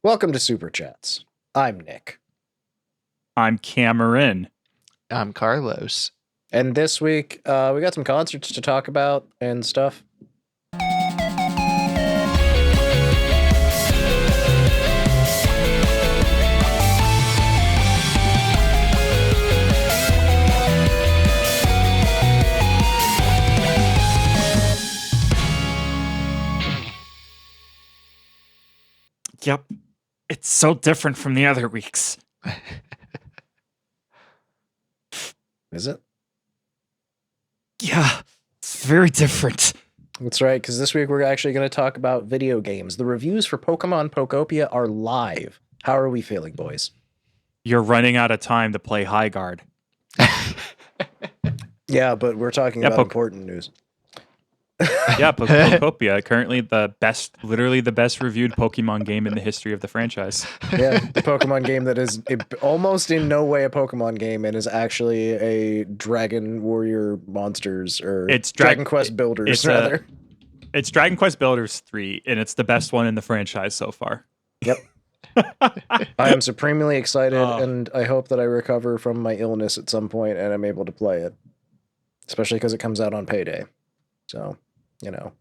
Welcome to Super Chats. I'm Nick. I'm Cameron. I'm Carlos. And this week, we got some concerts to talk about and stuff. Yep. It's so different from the other weeks. Is it? Yeah, it's very different. That's right, because this week we're actually going to talk about video games. The reviews for Pokemon Pokopia are live. How are we feeling, boys? You're running out of time to play High Guard. Yeah, but we're talking about important news. Yeah, Pokopia, currently literally the best reviewed Pokemon game in the history of the franchise. Yeah, the Pokemon game that is almost in no way a Pokemon game and is actually a Dragon Warrior Monsters, or it's Dragon Quest Builders, rather. It's Dragon Quest Builders 3, and it's the best one in the franchise so far. Yep. I am supremely excited, and I hope that I recover from my illness at some point and I'm able to play it. Especially because it comes out on payday. So, you know.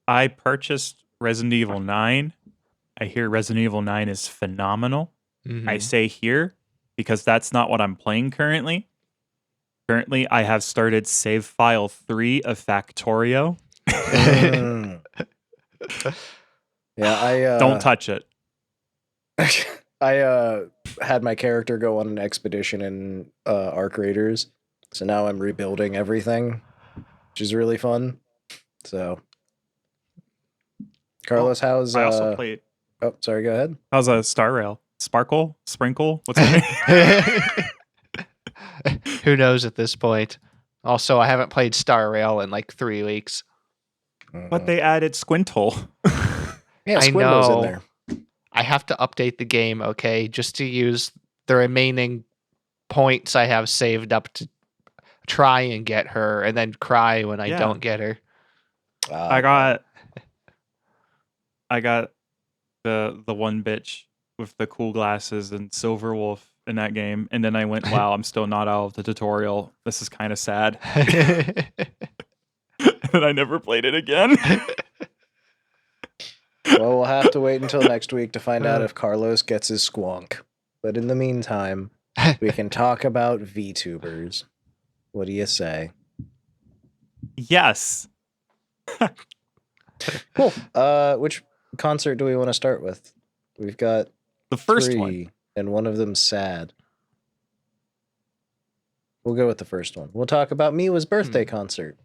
I purchased Resident Evil 9. I hear Resident Evil 9 is phenomenal. Mm-hmm. I say here because that's not what I'm playing currently. Currently, I have started save file 3 of Factorio. Yeah, don't touch it. I had my character go on an expedition in Arc Raiders, so now I'm rebuilding everything, which is really fun. So, Carlos, how's I also played. Oh, sorry. Go ahead. How's a Star Rail? Sprinkle? What's it? Who knows at this point? Also, I haven't played Star Rail in like 3 weeks. But they added Squintle. Yeah, Squintle's in there. I have to update the game, okay, just to use the remaining points I have saved up to try and get her, and then cry when I don't get her. I got the one bitch with the cool glasses and Silver Wolf in that game, and then I went, wow, I'm still not out of the tutorial. This is kind of sad. And I never played it again. Well, we'll have to wait until next week to find out if Carlos gets his squonk. But in the meantime, we can talk about VTubers. What do you say? Yes. Cool. Which concert do we want to start with? We've got the first 3, one, and one of them's sad. We'll go with the first one. We'll talk about Miwa's birthday concert.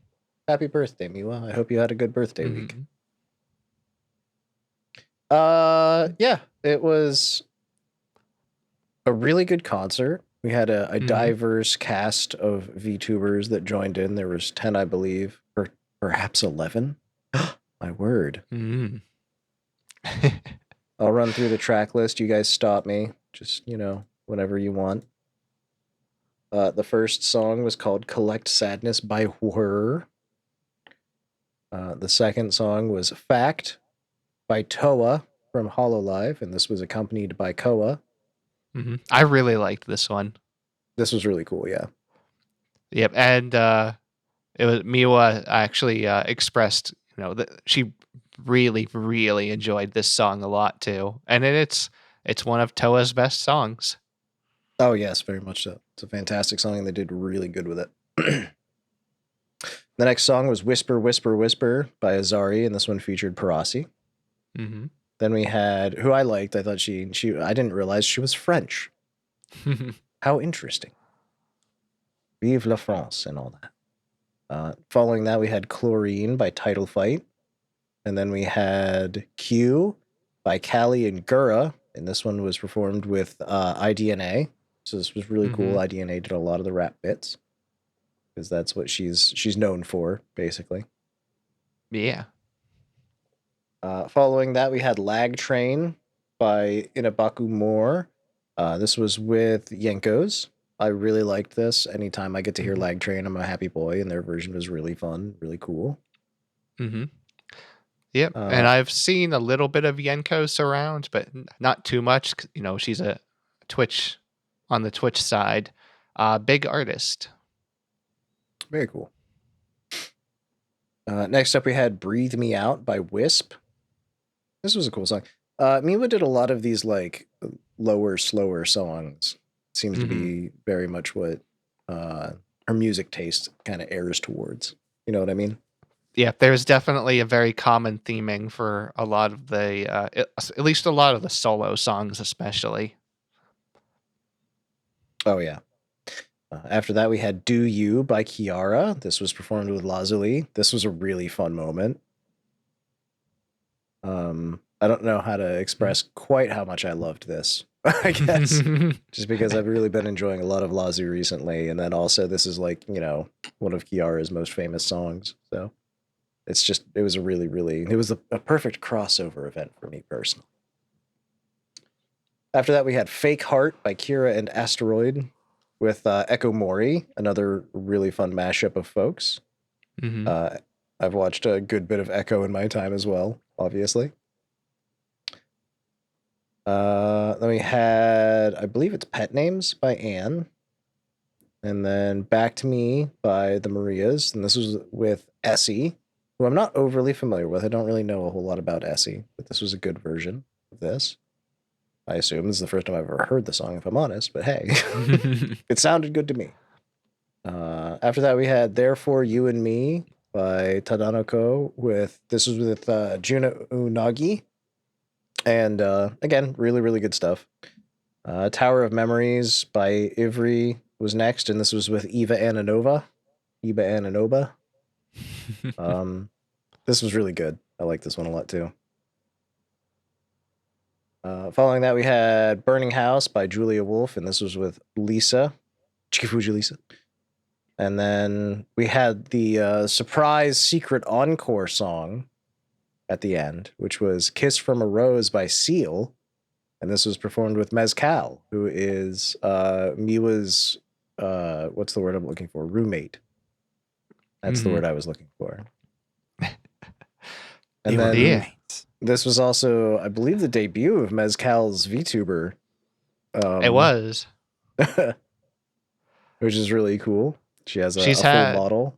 Happy birthday, Miwa. I hope you had a good birthday week. Yeah, it was a really good concert. We had a diverse cast of VTubers that joined in. There was 10, I believe, or perhaps 11. My word. I'll run through the track list. You guys stop me. Just, whenever you want. The first song was called Collect Sadness by Whir. The second song was Fact by Toa from Hololive, and this was accompanied by Koa. I really liked this one. This was really cool, yeah. Yep, and it was Miwa actually expressed, that she really, really enjoyed this song a lot too, and it's one of Toa's best songs. Oh yes, very much so. It's a fantastic song, and they did really good with it. The next song was Whisper, Whisper, Whisper by Azari, and this one featured Parasi. Then we had, who I liked, I thought she I didn't realize she was French. How interesting. Vive la France and all that. Following that, we had Chlorine by Title Fight. And then we had Q by Callie and Gura, and this one was performed with IDNA. So this was really cool. IDNA did a lot of the rap bits, because that's what she's known for, basically. Yeah. Following that, we had Lag Train by Inabaku Moore. This was with Yenkos. I really liked this. Anytime I get to hear Lag Train, I'm a happy boy, and their version was really fun, really cool. Yep, and I've seen a little bit of Yenko surround, but not too much. You know, she's a Twitch on the Twitch side, big artist. Very cool. Next up, we had "Breathe Me Out" by Wisp. This was a cool song. Miwa did a lot of these like lower, slower songs. Seems to be very much what her music taste kind of airs towards. You know what I mean? Yeah, there's definitely a very common theming for a lot of the, at least a lot of the solo songs, especially. Oh yeah. After that, we had "Do You" by Kiara. This was performed with Lazuli. This was a really fun moment. I don't know how to express quite how much I loved this, I guess, just because I've really been enjoying a lot of Lazu recently. And then also this is like, you know, one of Kiara's most famous songs. So it was a perfect crossover event for me personally. After that, we had "Fake Heart" by Kira and Asteroid with Echo Mori, another really fun mashup of folks. I've watched a good bit of Echo in my time as well, obviously. Then we had, I believe it's "Pet Names" by Anne. And then "Back to Me" by the Marias. And this was with Essie, who I'm not overly familiar with. I don't really know a whole lot about Essie, but this was a good version of this. I assume this is the first time I've ever heard the song, if I'm honest, but hey, it sounded good to me. After that, we had "Therefore You and Me" by Tadanoko this was with Juna Unagi. And again, really, really good stuff. "Tower of Memories" by Ivry was next, and this was with Eva Ananova. This was really good. I like this one a lot too. Following that, we had "Burning House" by Julia Wolf, and this was with Lisa, Chikifuji Lisa. And then we had the surprise secret encore song at the end, which was "Kiss from a Rose" by Seal. And this was performed with Mezcal, who is Miwa's, what's the word I'm looking for? Roommate. That's the word I was looking for. And then this was also, I believe, the debut of Mezcal's VTuber. It was. Which is really cool. She has a full model.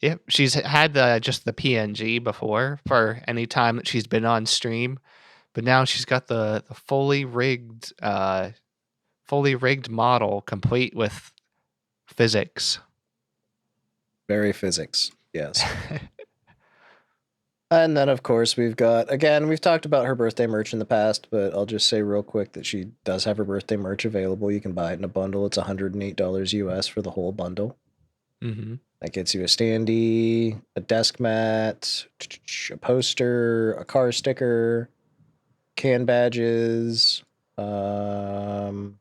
Yep, she's had just the PNG before for any time that she's been on stream, but now she's got the fully rigged model complete with physics. Very physics, yes. And then, of course, we've talked about her birthday merch in the past, but I'll just say real quick that she does have her birthday merch available. You can buy it in a bundle. It's $108 US for the whole bundle. That gets you a standee, a desk mat, a poster, a car sticker, can badges. You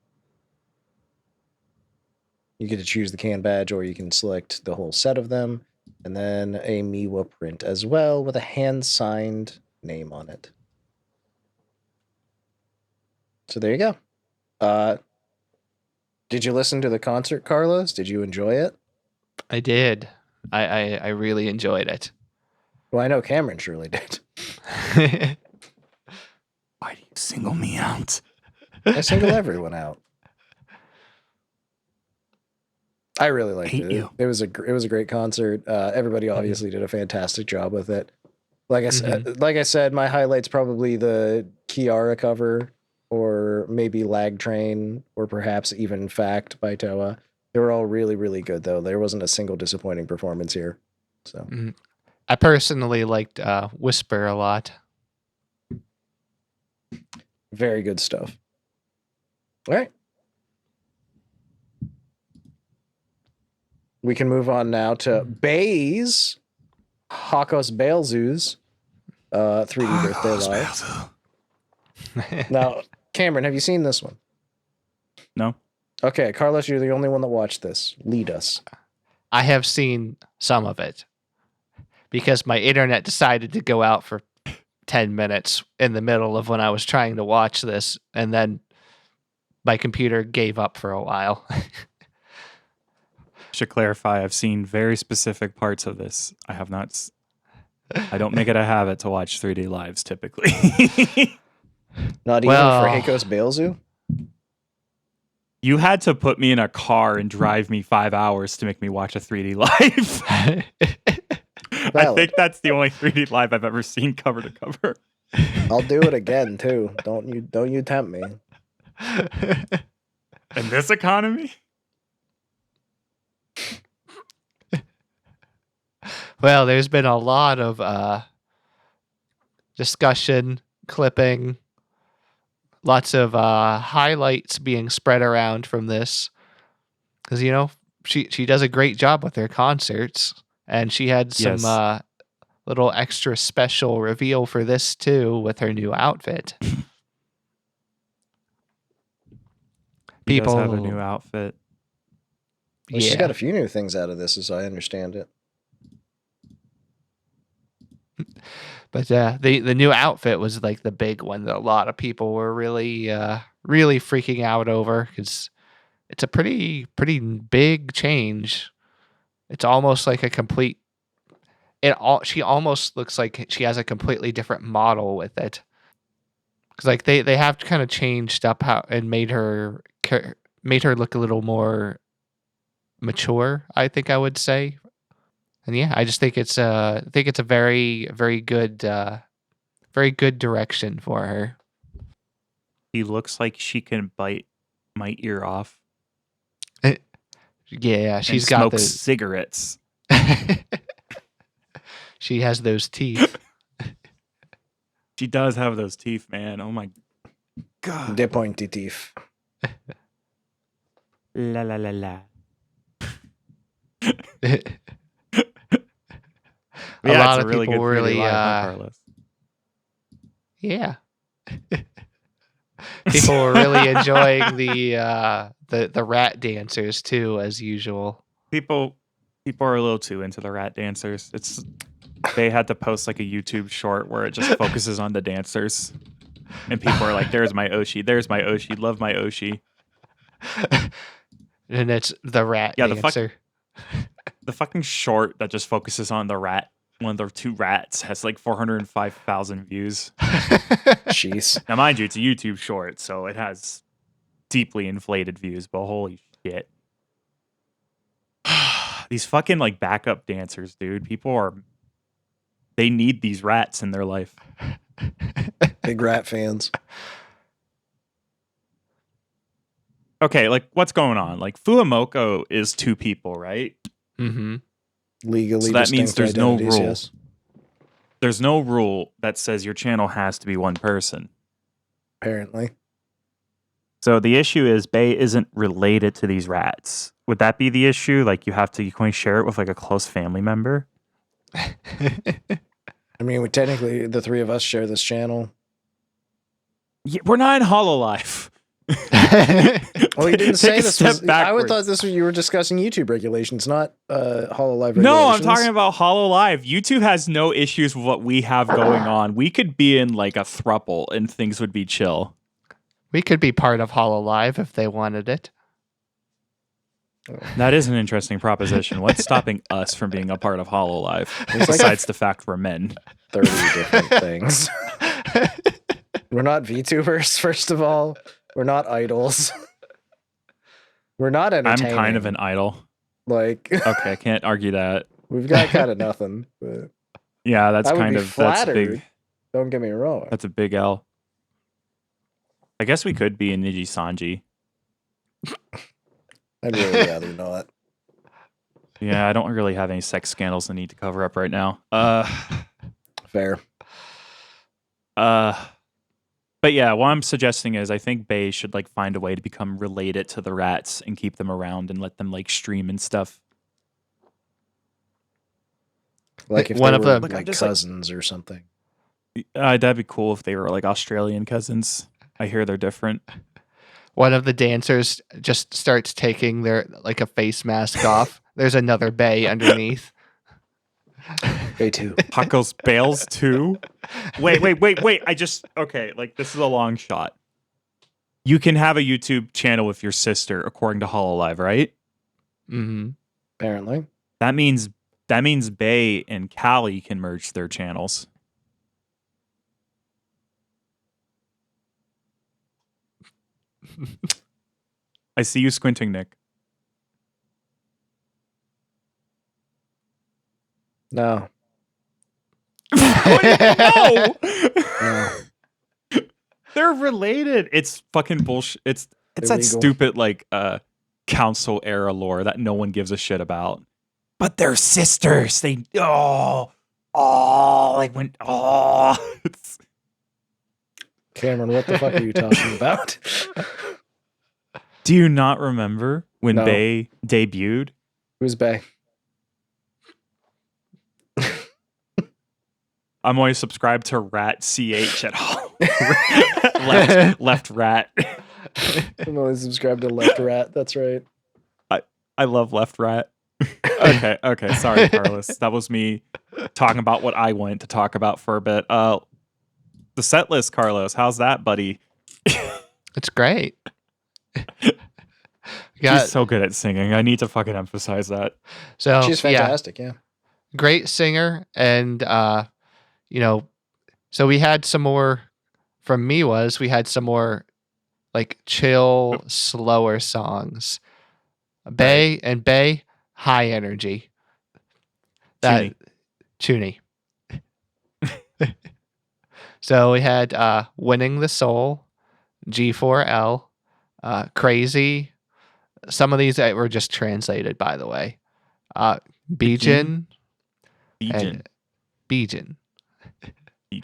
get to choose the can badge, or you can select the whole set of them. And then a Miwa print as well with a hand-signed name on it. So there you go. Did you listen to the concert, Carlos? Did you enjoy it? I did. I really enjoyed it. Well, I know Cameron surely did. Why do you single me out? I single everyone out. I really liked it. It was a great concert. Everybody obviously did a fantastic job with it. Like I said, my highlight's probably the Kiara cover, or maybe Lag Train, or perhaps even Fact by Toa. They were all really, really good, though. There wasn't a single disappointing performance here. So, I personally liked Whisper a lot. Very good stuff. All right. We can move on now to Bae's Hakos Baelzu's 3D Birthday Live. Now, Cameron, have you seen this one? No. Okay, Carlos, you're the only one that watched this. Lead us. I have seen some of it because my internet decided to go out for 10 minutes in the middle of when I was trying to watch this, and then my computer gave up for a while. Should clarify, I've seen very specific parts of this. I have not I don't make it a habit to watch 3D lives typically. Not even for Heiko's Beelzu? You had to put me in a car and drive me 5 hours to make me watch a 3D live. I think that's the only 3D live I've ever seen cover to cover. I'll do it again too. Don't you tempt me. In this economy? Well, there's been a lot of discussion, clipping, lots of highlights being spread around from this. Because, you know, she does a great job with her concerts. And she had some little extra special reveal for this, too, with her new outfit. People does have a new outfit. Well, she's got a few new things out of this, as I understand it. But the new outfit was like the big one that a lot of people were really freaking out over, because it's a pretty big change. It's almost like a complete. She almost looks like she has a completely different model with it, because like they have kind of changed up how and made her look a little more mature, I think I would say. And yeah, I just think it's a very, very good direction for her. He looks like she can bite my ear off. Yeah, she's and got smoke those cigarettes. She has those teeth. She does have those teeth, man. Oh my god. De pointy teeth. La la la la. A lot of people really yeah. People were really enjoying the rat dancers too, as usual. People are a little too into the rat dancers. They had to post like a YouTube short where it just focuses on the dancers, and people are like, "There's my Oshi. There's my Oshi. Love my Oshi." And it's the rat dancer. The fucking short that just focuses on the rat. One of the two rats has like 405,000 views. Jeez. Now, mind you, it's a YouTube short, so it has deeply inflated views, but holy shit. These fucking like backup dancers, dude. They need these rats in their life. Big rat fans. Okay, like what's going on? Like Fuamoko is 2 people, right? Mm-hmm. Legally, so that means there's no rule. Yes. There's no rule that says your channel has to be one person. Apparently. So the issue is Bae isn't related to these rats. Would that be the issue? Like you can only share it with like a close family member? I mean, technically, the 3 of us share this channel. Yeah, we're not in HoloLive. Well, you didn't say this was. I would thought you were discussing YouTube regulations, not HoloLive regulations. No, I'm talking about HoloLive. YouTube has no issues with what we have going on. We could be in like a throuple and things would be chill. We could be part of HoloLive if they wanted it. That is an interesting proposition. What's stopping us from being a part of HoloLive? Besides the fact we're men. 30 different things. We're not VTubers, first of all. We're not idols. We're not entertaining. I'm kind of an idol. Like, okay, I can't argue that. We've got kind of nothing. But yeah, that's kind of flattered. That's big. Don't get me wrong. That's a big L. I guess we could be in Niji Sanji. I'd really rather not. Yeah, I don't really have any sex scandals I need to cover up right now. Fair. But yeah, what I'm suggesting is I think Bae should like find a way to become related to the rats and keep them around and let them like stream and stuff. Like if one they of were them like cousins or something. That'd be cool if they were like Australian cousins. I hear they're different. One of the dancers just starts taking their like a face mask off. There's another Bae underneath. Bae 2. Huckle's Bales 2? Wait. Okay, like this is a long shot. You can have a YouTube channel with your sister according to HoloLive, right? Mm-hmm. Apparently. That means That means Bae and Callie can merge their channels. I see you squinting, Nick. No. No. No. They're related. It's fucking bullshit. It's that Illegal. stupid like council era lore that no one gives a shit about. But they're sisters. They like when it's... Cameron, what the fuck are you talking about? Do you not remember when No. Bae debuted? Who's Bae? I'm always subscribed to Rat CH at home. left Rat. I'm only subscribed to Left Rat. That's right. I love Left Rat. Okay. Sorry, Carlos. That was me talking about what I wanted to talk about for a bit. The set list, Carlos. How's that, buddy? It's great. She's so good at singing. I need to fucking emphasize that. So She's fantastic, yeah. Great singer, and so we had some more from Miwa's. We had some more like chill, slower songs. Bae, high energy. That Tourney. So we had Winning the Soul, G4L, Crazy. Some of these were just translated, by the way. Bijin. And Bijin. He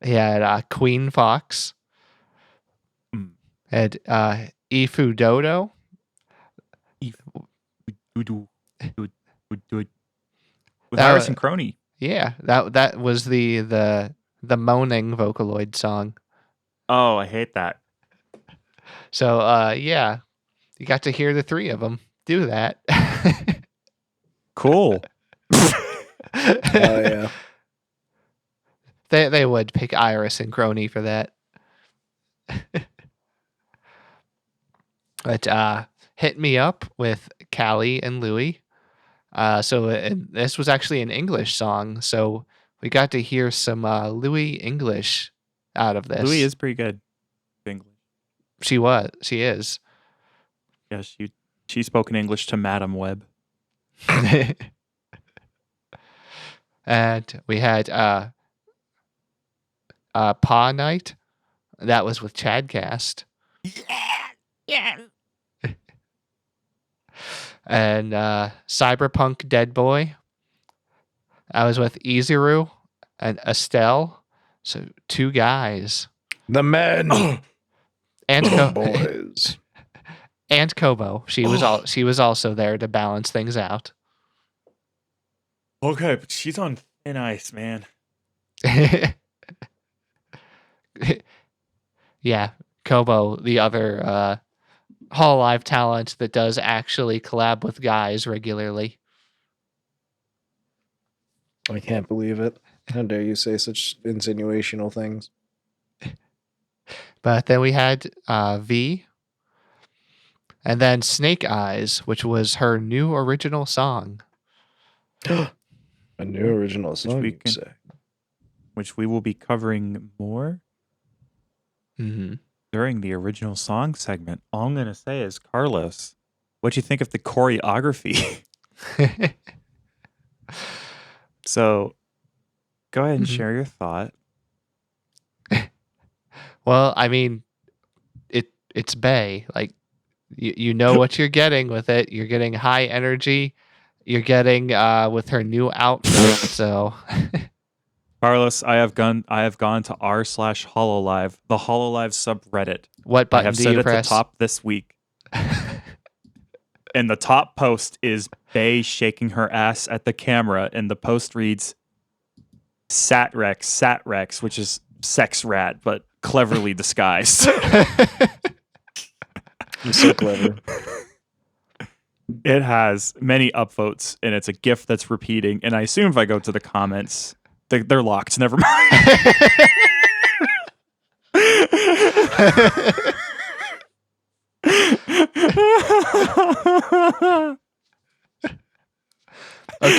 had Queen Fox. Had Ifu Dodo. With Iris and Crony. Yeah, that was the moaning Vocaloid song. Oh, I hate that. So yeah, you got to hear the three of them do that. Cool. Oh yeah. They would pick Iris and Crony for that. But Hit Me Up with Callie and Louie. This was actually an English song, so we got to hear some Louie English out of this. Louie is pretty good. English. She is. Yeah, she spoke in English to Madam Web. And we had Paw Night. That was with Chadcast. Yeah. And Cyberpunk Dead Boy. I was with Izuru and Estelle. So 2 guys. The men. And boys. And Kobo. She was also there to balance things out. Okay, but she's on thin ice, man. Yeah, Kobo, the other Hololive talent that does actually collab with guys regularly. I can't believe it. How dare you say such insinuational things? But then we had V, and then Snake Eyes, which was her new original song. A new original song, which we will be covering more during the original song segment. All I'm going to say is, Carlos, what do you think of the choreography? So go ahead and share your thought. Well, I mean, it's Bae. Like, you know what you're getting with it. You're getting high energy. You're getting with her new outfit. So, Carlos, I have gone to r/Hololive, the Hololive subreddit. What button I have do set you it press? to top this week. And the top post is Bae shaking her ass at the camera, and the post reads Satrex, which is sex rat, but cleverly disguised. I'm so clever. It has many upvotes, and it's a GIF that's repeating. And I assume if I go to the comments, they're locked. Never mind.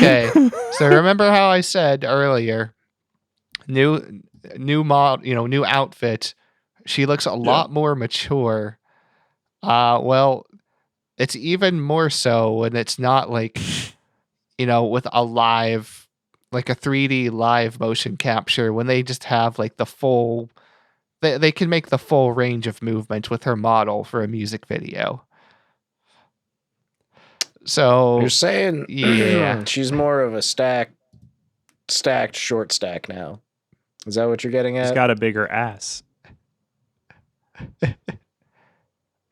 Okay, so remember how I said earlier, new mod, new outfit. She looks a lot more mature. Well, it's even more so when it's not like, with a live, like a 3D live motion capture, when they just have like the full, they can make the full range of movement with her model for a music video. So You're saying yeah, she's more of a stacked short stack now. Is that what you're getting at? She's got a bigger ass.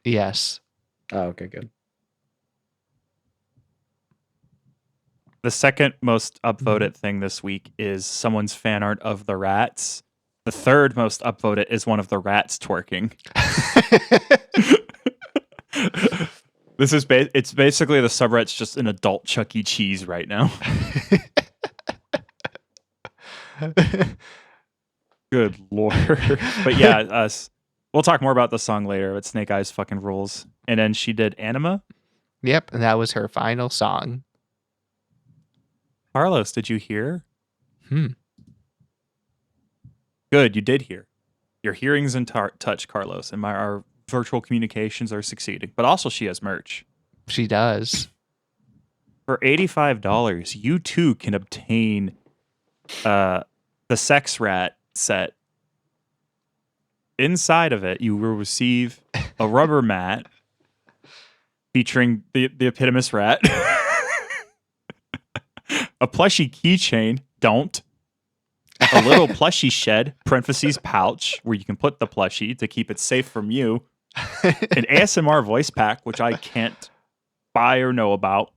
yes. Oh, okay, good. The second most upvoted thing this week is someone's fan art of the rats. The third most upvoted is one of the rats twerking. It's basically the subreddit's just an adult Chuck E. Cheese right now. Good lord. But yeah, we'll talk more about the song later, but Snake Eyes fucking rules. And then she did Anima. Yep, and that was her final song. Carlos, did you hear? Good, you did hear. Your hearing's in touch, Carlos, and our virtual communications are succeeding. But also she has merch. She does. For $85, you too can obtain the Sex Rat set. Inside of it, you will receive a rubber mat featuring the Epitomus Rat, a plushie keychain, a little plushie shed, parentheses pouch, where you can put the plushie to keep it safe from you, an ASMR voice pack, which I can't buy or know about.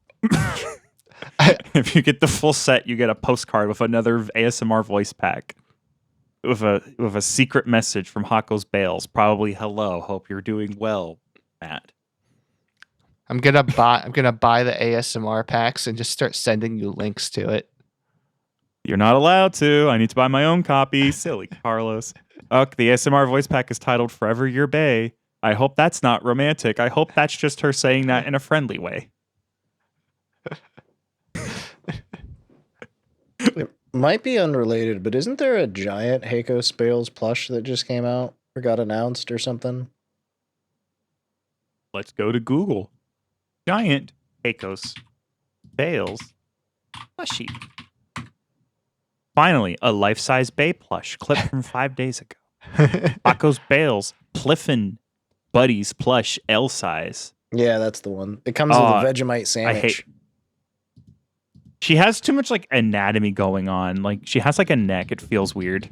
If you get the full set, you get a postcard with another ASMR voice pack with a secret message from Hakko's Bales. Probably hello, hope you're doing well, Matt. I'm gonna buy the ASMR packs and just start sending you links to it. You're not allowed to. I need to buy my own copy. Silly Carlos. The ASMR voice pack is titled Forever Your Bae. I hope that's not romantic. I hope that's just her saying that in a friendly way. It might be unrelated, but isn't there a giant Hakka Bales plush that just came out or got announced or something? Let's go to Google. Giant Hakka Bales plushie. Finally, a life-size Bae plush clip from 5 days ago. Hakka Bales Pliffin Buddies plush L size. Yeah, that's the one. It comes with a Vegemite sandwich. She has too much like anatomy going on. Like she has like a neck. It feels weird.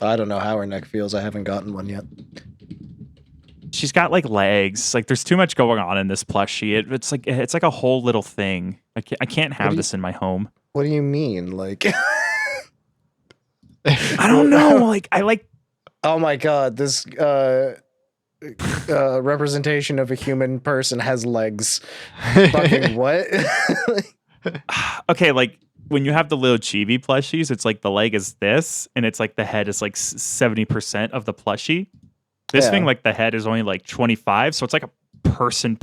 I don't know how her neck feels. I haven't gotten one yet. She's got like legs. Like there's too much going on in this plushie. It's like a whole little thing. I can't have this in my home. What do you mean? Like I don't know. Like I like. Oh my god! This representation of a human person has legs. Fucking what? Okay, like when you have the little chibi plushies, it's like the leg is this, and it's like the head is like 70% of the plushie. This thing, like the head is only like 25, so it's like a person,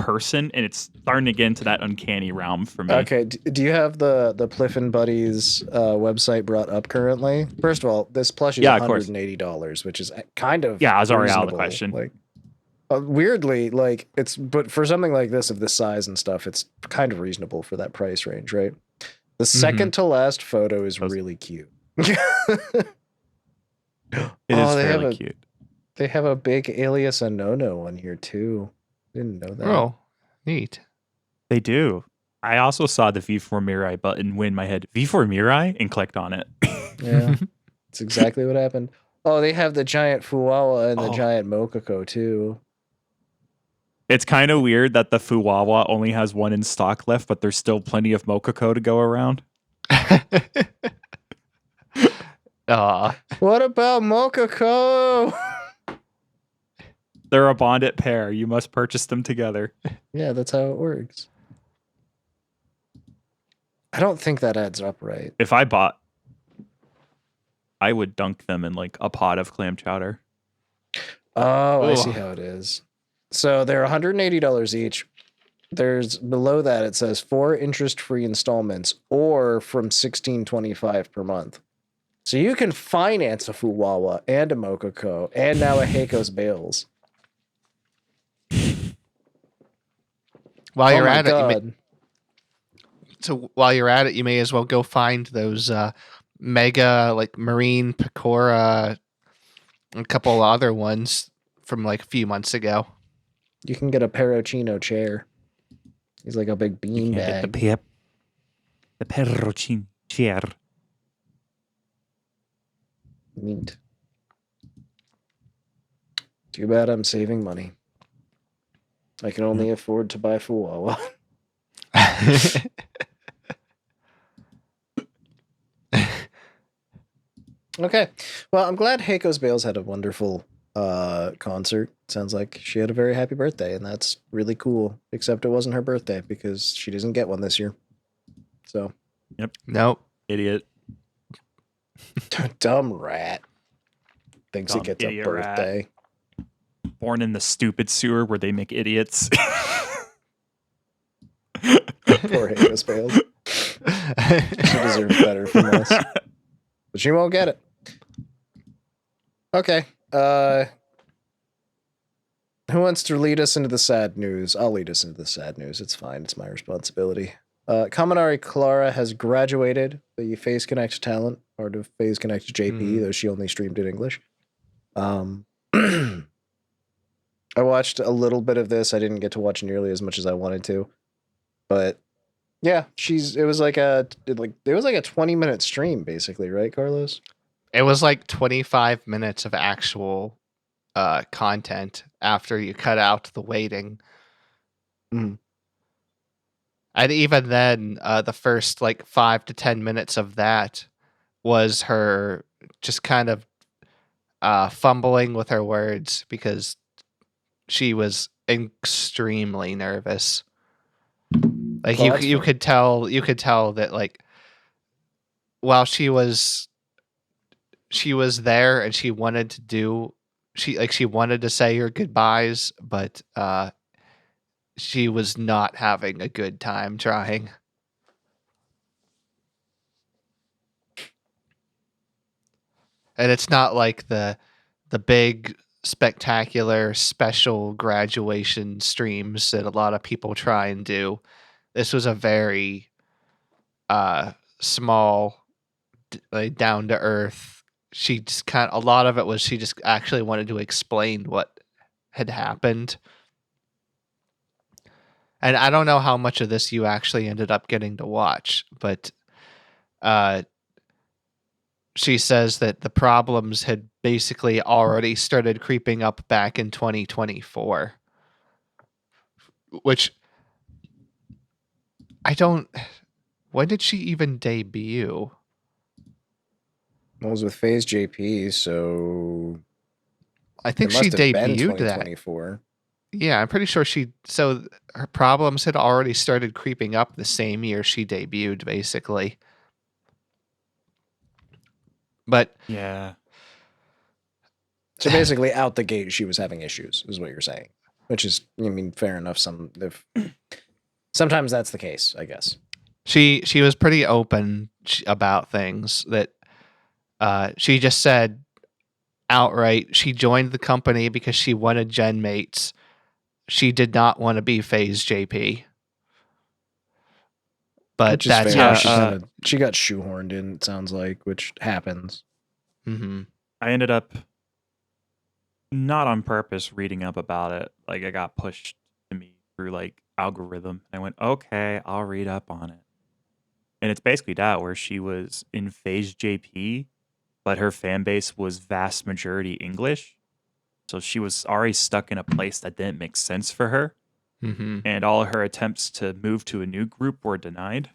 and it's starting to get into that uncanny realm for me. Okay, do you have the Pliffin Buddies website brought up currently? First of all, this plushie is $180, which is kind of I was already out of the reasonable. question. Like, weirdly, like but for something like this of this size and stuff, it's kind of reasonable for that price range, right? The second to last photo is really cute. It is fairly cute. They have a big Alicja SOTN on here too. Didn't know that. Oh, neat. They do. I also saw the V4 Mirai button win my head. V4 Mirai? And clicked on it. Yeah. That's exactly what happened. Oh, they have the giant Fuwawa and the giant Mokoko too. It's kind of weird that the Fuwawa only has one in stock left, but there's still plenty of Mokoko to go around. What about Mokoko? They're a bonded pair. You must purchase them together. Yeah, that's how it works. I don't think that adds up right. If I bought, I would dunk them in like a pot of clam chowder. Oh, I see how it is. So they're $180 each. there's below that it says 4 interest-free installments or from $16.25 per month. So you can finance a Fuwawa and a Mokoko and now a Heiko's Bales. While you're at it, while you're at it, you may as well go find those mega like Marine Pecora, a couple other ones from like a few months ago. You can get a Perocino chair. He's like a big bean bag. The Perocino chair. Neat. Too bad I'm saving money. I can only afford to buy Fuwawa. Okay. Well, I'm glad Heiko's Bales had a wonderful concert. Sounds like she had a very happy birthday, and that's really cool. Except it wasn't her birthday because she doesn't get one this year. So. Yep. Nope. Idiot. Dumb rat. Thinks Dumb he gets a idiot birthday. Rat. Born in the stupid sewer where they make idiots. Poor Heiko's Bales. She deserves better from this. But she won't get it. Okay. Who wants to lead us into the sad news? I'll lead us into the sad news. It's fine. It's my responsibility. Kaminari Clara has graduated the Phase Connect talent, part of Phase Connect JP, though she only streamed in English. I watched a little bit of this. I didn't get to watch nearly as much as I wanted to. But yeah, it was like a 20-minute stream basically, right, Carlos? It was like 25 minutes of actual content after you cut out the waiting. Mm. And even then, the first like 5 to 10 minutes of that was her just kind of fumbling with her words because she was extremely nervous. Like you could tell that like while she was there and she wanted to say her goodbyes, but she was not having a good time trying. And it's not like the big spectacular special graduation streams that a lot of people try and do. This was a very small, like down to earth. She just a lot of it was she just actually wanted to explain what had happened. And I don't know how much of this you actually ended up getting to watch, but she says that the problems had basically already started creeping up back in 2024, which when did she even debut? It was with Phase JP, so I think she debuted 2024. Yeah, I'm pretty sure so her problems had already started creeping up the same year she debuted, basically. But yeah. So basically, out the gate, she was having issues, is what you're saying. Which is, I mean, fair enough. Sometimes that's the case, I guess. She was pretty open about things that she just said outright. She joined the company because she wanted gen mates. She did not want to be Phase JP. But that's fair. how she got shoehorned in, it sounds like, which happens. Mm-hmm. I ended up not on purpose reading up about it. Like it got pushed to me through like algorithm. I went, okay, I'll read up on it. And it's basically that where she was in Phase JP, but her fan base was vast majority English. So she was already stuck in a place that didn't make sense for her. Mm-hmm. And all of her attempts to move to a new group were denied.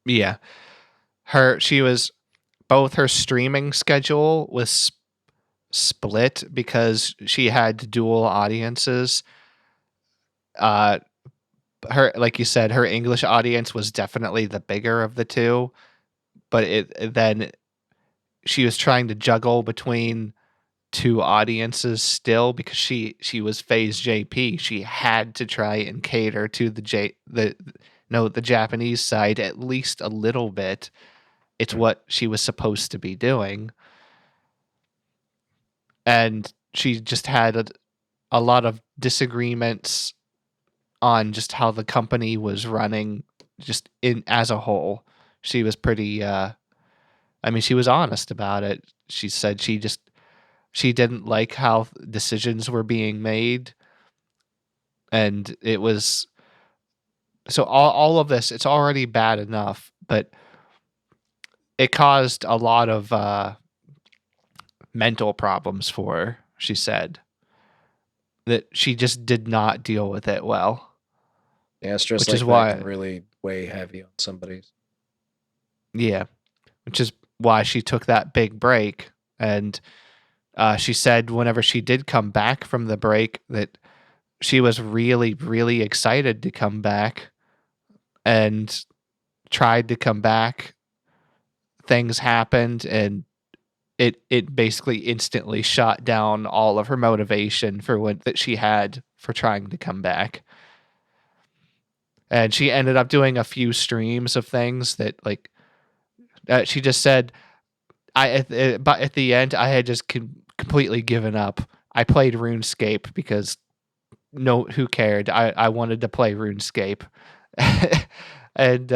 Yeah. Both her streaming schedule was split because she had dual audiences. Like you said, her English audience was definitely the bigger of the two, but then she was trying to juggle between two audiences still, because she was phase JP. She had to try and cater to the Japanese side at least a little bit. It's what she was supposed to be doing. And she just had a lot of disagreements on just how the company was running just in as a whole. She was pretty she was honest about it. She said she didn't like how decisions were being made, and it was so all of this, it's already bad enough, but it caused a lot of mental problems for her. She said that she just did not deal with it well. Yeah, stress which like is that why can really weigh heavy on somebody's. Yeah, which is why she took that big break. And she said whenever she did come back from the break that she was really, really excited to come back, and tried to come back. Things happened, and it basically instantly shot down all of her motivation that she had for trying to come back. And she ended up doing a few streams of things that, like, she just said, but at the end, I had just completely given up. I played RuneScape because who cared? I wanted to play RuneScape. And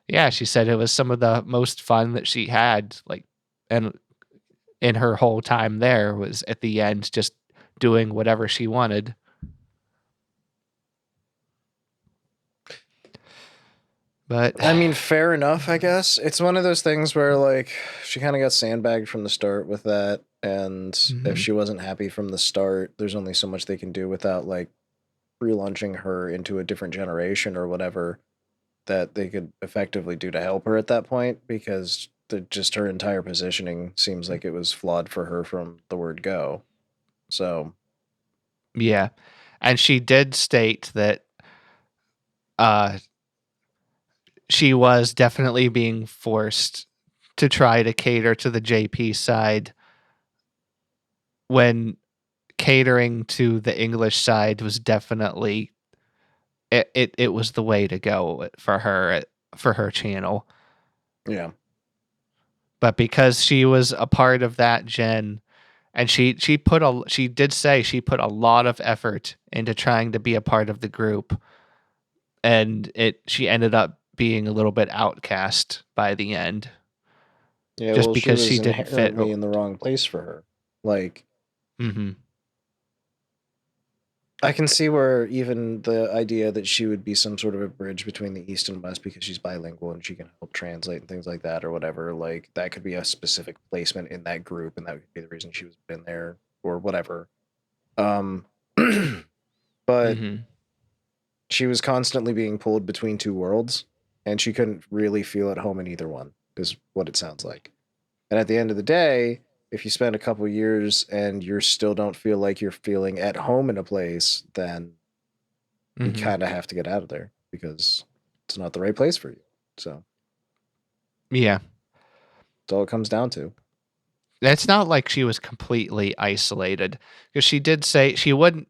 yeah, she said it was some of the most fun that she had, like, and in her whole time there was at the end just doing whatever she wanted. But I mean, fair enough, I guess. It's one of those things where, like, she kind of got sandbagged from the start with that, and if she wasn't happy from the start, there's only so much they can do without, like, relaunching her into a different generation or whatever that they could effectively do to help her at that point, because just her entire positioning seems like it was flawed for her from the word go. So, yeah. And she did state that she was definitely being forced to try to cater to the JP side, when catering to the English side was definitely it was the way to go for her channel. yeah. But because she was a part of that gen, and she did say she put a lot of effort into trying to be a part of the group, and she ended up being a little bit outcast by the end. Yeah, just well, because she she was didn't fit. inherently in the wrong place for her. Like, I can see where even the idea that she would be some sort of a bridge between the East and West because she's bilingual and she can help translate and things like that or whatever, like, that could be a specific placement in that group, and that would be the reason she was in there or whatever. But she was constantly being pulled between two worlds, and she couldn't really feel at home in either one, is what it sounds like. And at the end of the day, if you spend a couple years and you still don't feel like you're feeling at home in a place, then you kind of have to get out of there because it's not the right place for you. So, yeah, that's all it comes down to. It's not like she was completely isolated, because she did say she wouldn't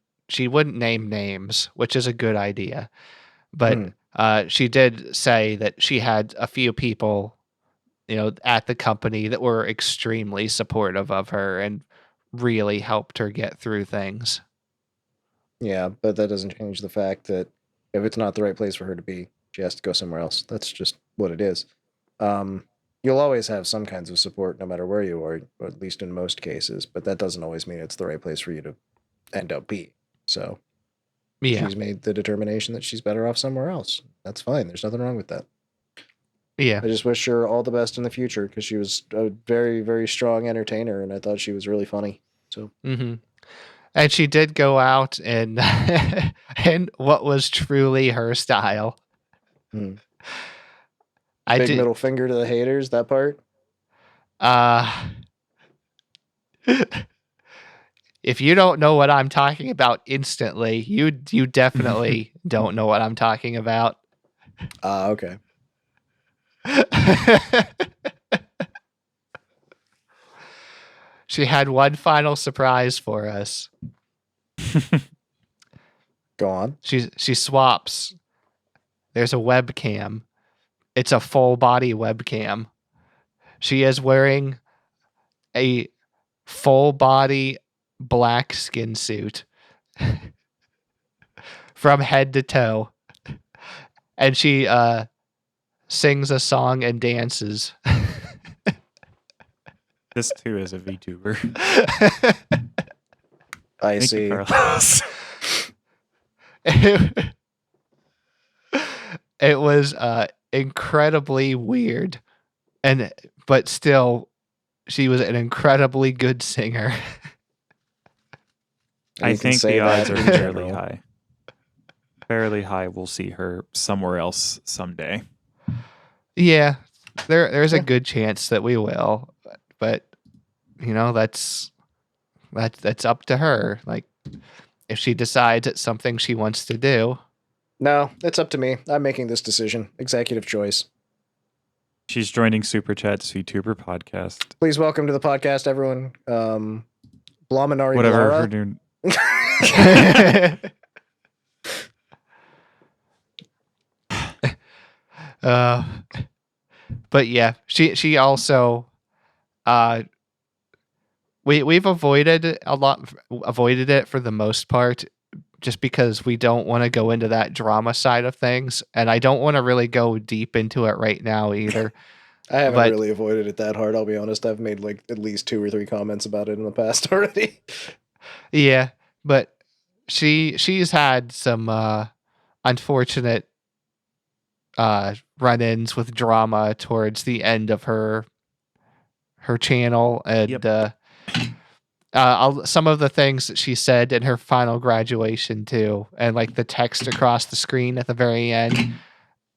name names, which is a good idea. But she did say that she had a few people, at the company that were extremely supportive of her and really helped her get through things. Yeah, but that doesn't change the fact that if it's not the right place for her to be, she has to go somewhere else. That's just what it is. You'll always have some kinds of support no matter where you are, or at least in most cases, but that doesn't always mean it's the right place for you to end up be. So she's made the determination that she's better off somewhere else. That's fine. There's nothing wrong with that. Yeah. I just wish her all the best in the future because she was a very, very strong entertainer, and I thought she was really funny. So. And she did go out and in what was truly her style. Big middle finger to the haters, that part? If you don't know what I'm talking about instantly, you definitely don't know what I'm talking about. Okay. she had one final surprise for us. Go on. She swaps. There's a webcam. It's a full body webcam. She is wearing a full body black skin suit from head to toe. And she sings a song and dances. This too is a VTuber. I Thank see. you, Carlos. It was incredibly weird, but still, she was an incredibly good singer. I You can think say the that odds are in fairly general. high. Fairly high. We'll see her somewhere else someday. Yeah, there's a good chance that we will, but you know that's up to her. Like, if she decides it's something she wants to do. No, it's up to me. I'm making this decision. Executive choice. She's joining Super Chat's VTuber podcast. Please welcome to the podcast, everyone. Blaminari Whatever Clara. her new. But yeah, she also we've avoided it for the most part, just because we don't want to go into that drama side of things, and I don't want to really go deep into it right now either. I haven't really avoided it that hard, I'll be honest. I've made like at least 2 or 3 comments about it in the past already. Yeah, but she's had some unfortunate run-ins with drama towards the end of her channel, and some of the things that she said in her final graduation too, and like the text across the screen at the very end.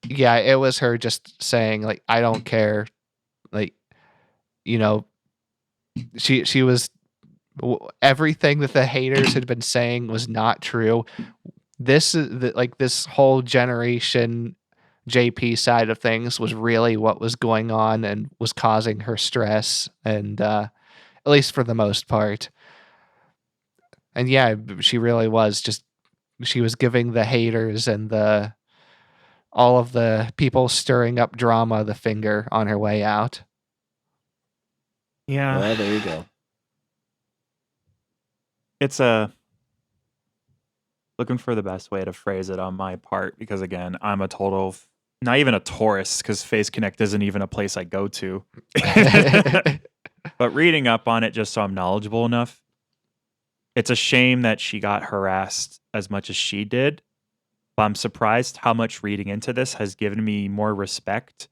Yeah, it was her just saying like, I don't care. Like, you know, she was, everything that the haters had been saying was not true. This is like this whole generation JP side of things was really what was going on and was causing her stress, and at least for the most part. And yeah, she really was just, she was giving the haters and all of the people stirring up drama the finger on her way out. Yeah. Well, there you go. It's looking for the best way to phrase it on my part, because again, I'm a total, not even a tourist, because Face Connect isn't even a place I go to. But reading up on it just so I'm knowledgeable enough, it's a shame that she got harassed as much as she did. But I'm surprised how much reading into this has given me more respect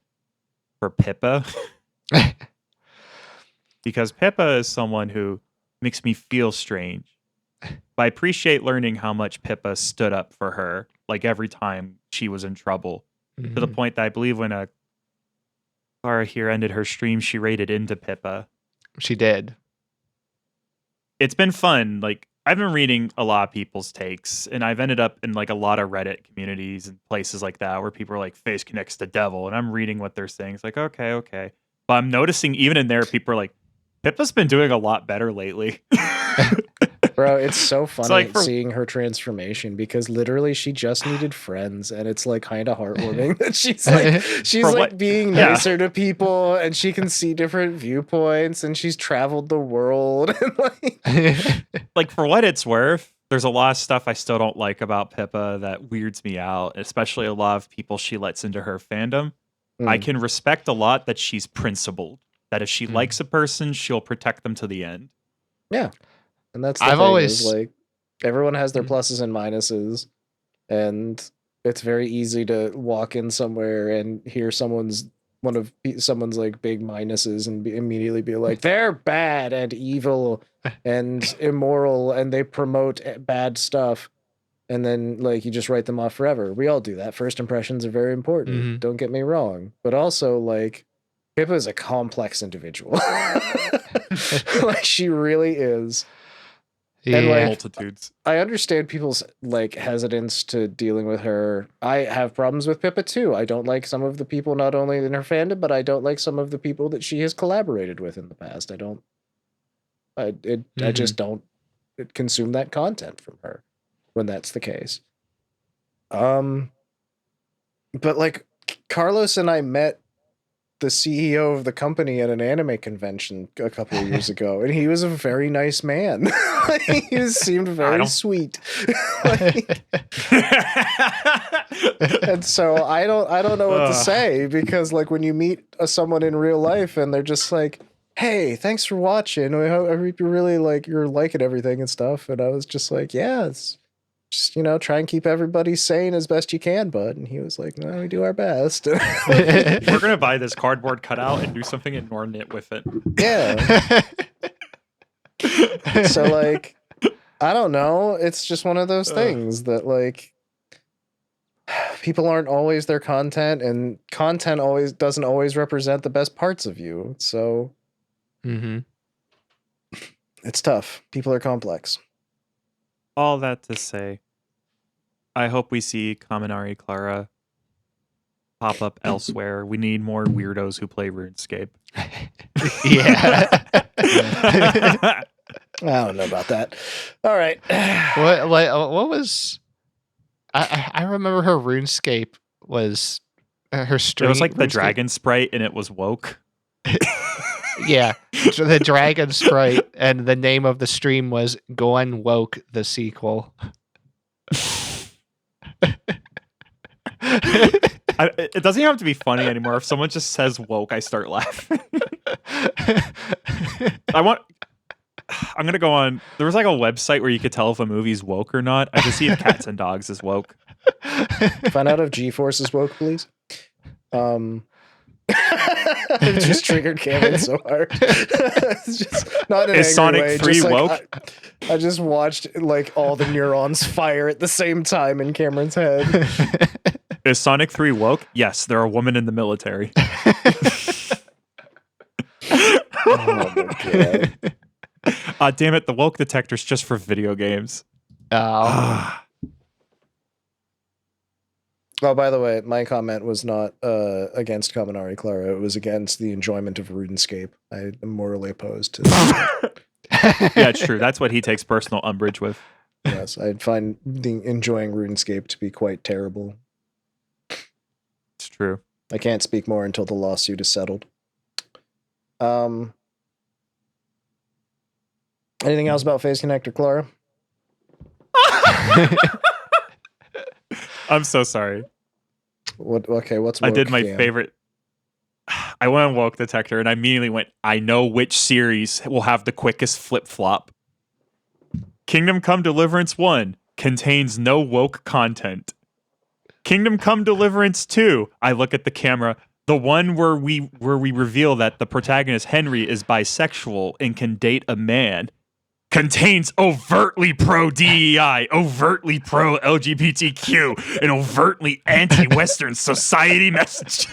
for Pippa. Because Pippa is someone who makes me feel strange. But I appreciate learning how much Pippa stood up for her, like every time she was in trouble. Mm-hmm. To the point that I believe when Clara here ended her stream, she raided into Pippa. She did. It's been fun. Like, I've been reading a lot of people's takes, and I've ended up in like a lot of Reddit communities and places like that where people are like, Face Connect's the devil, and I'm reading what they're saying. It's like, okay. But I'm noticing even in there, people are like, Pippa's been doing a lot better lately. Bro, it's so funny like seeing her transformation, because literally she just needed friends, and it's like kind of heartwarming that she's like being nicer to people, and she can see different viewpoints, and she's traveled the world. And like for what it's worth, there's a lot of stuff I still don't like about Pippa that weirds me out, especially a lot of people she lets into her fandom. I can respect a lot that she's principled, that if she likes a person, she'll protect them to the end. Yeah. And that's the thing, is like, everyone has their pluses and minuses, and it's very easy to walk in somewhere and hear someone's like big minuses and immediately be like, they're bad and evil and immoral and they promote bad stuff, and then like you just write them off forever. We all do that. First impressions are very important. Don't get me wrong, but also like Pippa is a complex individual. Like, she really is. Yeah. And like, multitudes. I understand people's like hesitance to dealing with her. I have problems with Pippa too. I don't like some of the people, not only in her fandom, but I don't like some of the people that she has collaborated with in the past. I don't I just don't consume that content from her when that's the case. But like Carlos and I met the CEO of the company at an anime convention a couple of years ago, and he was a very nice man. He seemed very sweet. And so I don't know what to say, because like when you meet someone in real life and they're just like, hey, thanks for watching, I hope you're really like you're liking everything and stuff, and I was just like, yeah, it's just, try and keep everybody sane as best you can, bud. And he was like, no, we do our best. We're going to buy this cardboard cutout and do something inordinate with it. Yeah. So, like, I don't know. It's just one of those things that, like, people aren't always their content, and content doesn't always represent the best parts of you. So, it's tough. People are complex. All that to say, I hope we see Kaminari Clara pop up elsewhere. We need more weirdos who play RuneScape. Yeah. I don't know about that. All right. What was... I remember her RuneScape was her stream. It was like the RuneScape. dragon sprite, and it was woke. Yeah, the dragon sprite, and the name of the stream was Going Woke the sequel. It doesn't even have to be funny anymore. If someone just says woke, I start laughing. I'm gonna go on. There was like a website where you could tell if a movie's woke or not. I just see if Cats and Dogs is woke. Find out if G-Force is woke, please. It just triggered Cameron so hard. It's just not in an Is Sonic way. 3 just woke? Like, I just watched like all the neurons fire at the same time in Cameron's head. Is Sonic 3 woke? Yes, there are women in the military. Oh my god. Damn it, the woke detector's just for video games. Oh, by the way, my comment was not against Kaminari Clara. It was against the enjoyment of RuneScape. I am morally opposed to that. Yeah, it's true. That's what he takes personal umbrage with. Yes, I find enjoying RuneScape to be quite terrible. It's true. I can't speak more until the lawsuit is settled. Anything else about Phase Connector, Clara? I'm so sorry. What's I did my Cam? favorite. I went on woke detector and I immediately went, I know which series will have the quickest flip-flop. Kingdom Come Deliverance 1 contains no woke content. Kingdom Come Deliverance 2, I look at the camera, the one where we reveal that the protagonist Henry is bisexual and can date a man, contains overtly pro-DEI, overtly pro-LGBTQ, and overtly anti-Western society message.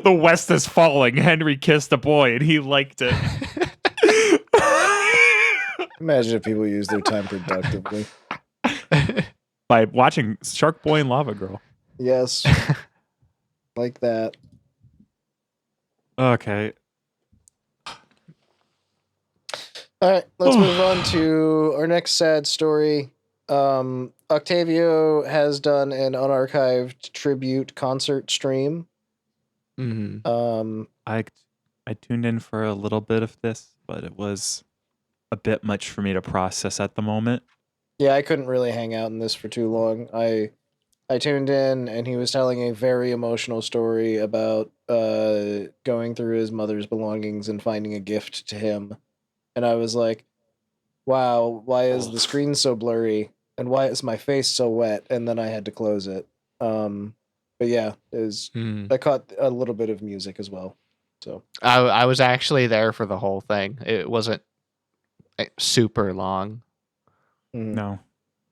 The West is falling. Henry kissed a boy and he liked it. Imagine if people use their time productively. By watching Shark Boy and Lava Girl. Yes. Like that. Okay. All right, let's move on to our next sad story. Octavio has done an unarchived tribute concert stream. Mm-hmm. I tuned in for a little bit of this, but it was a bit much for me to process at the moment. Yeah, I couldn't really hang out in this for too long. I tuned in, and he was telling a very emotional story about going through his mother's belongings and finding a gift to him. And I was like, wow, why is the screen so blurry? And why is my face so wet? And then I had to close it. But yeah, I caught a little bit of music as well. So I was actually there for the whole thing. It wasn't super long. No.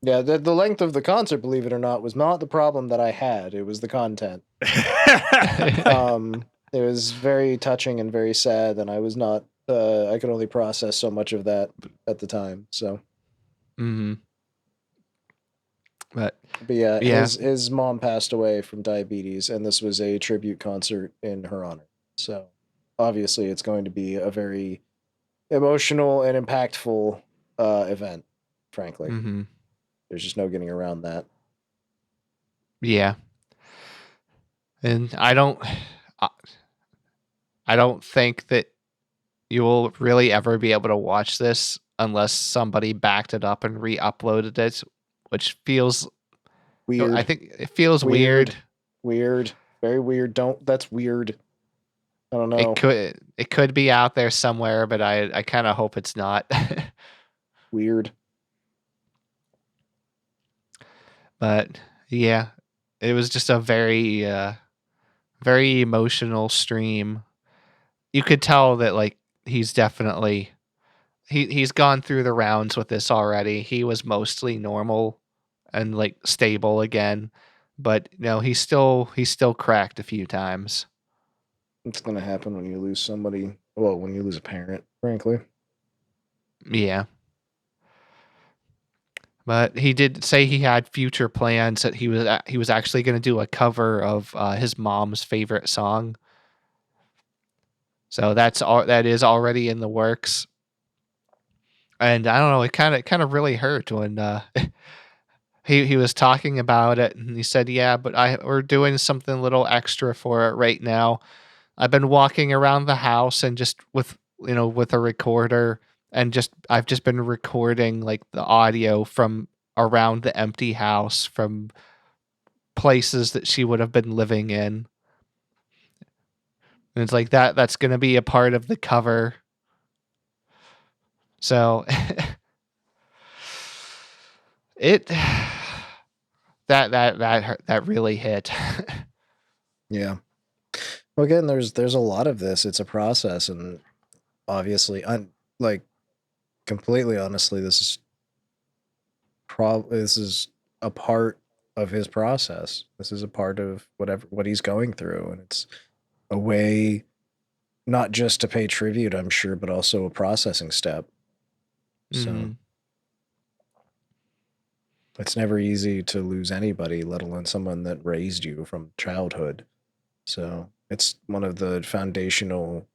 Yeah, the length of the concert, believe it or not, was not the problem that I had. It was the content. It was very touching and very sad, and I was not. I could only process so much of that at the time. So, But yeah, yeah. his mom passed away from diabetes, and this was a tribute concert in her honor. So obviously, it's going to be a very emotional and impactful event. Frankly, there's just no getting around that. Yeah, and I don't think that you will really ever be able to watch this unless somebody backed it up and re-uploaded it, which feels weird. I think it feels weird. Weird. Very weird. That's weird. I don't know. It could be out there somewhere, but I kind of hope it's not. Weird. But yeah, it was just a very very emotional stream. You could tell that like he's definitely he's gone through the rounds with this already. He was mostly normal and like stable again, but he's still cracked a few times. It's gonna happen when you lose somebody. Well, when you lose a parent, frankly. Yeah. But he did say he had future plans, that he was actually going to do a cover of his mom's favorite song. So that is already in the works. And I don't know, it kind of really hurt when he was talking about it, and he said, "Yeah, but we're doing something a little extra for it right now. I've been walking around the house and just with a recorder, and I've just been recording like the audio from around the empty house, from places that she would have been living in." And it's like that's going to be a part of the cover. So it that really hit. Yeah. Well, again, there's a lot of this. It's a process, and obviously, like completely honestly, this is a part of his process. This is a part of what he's going through, and it's a way not just to pay tribute, I'm sure, but also a processing step. So it's never easy to lose anybody, let alone someone that raised you from childhood. So it's one of the foundational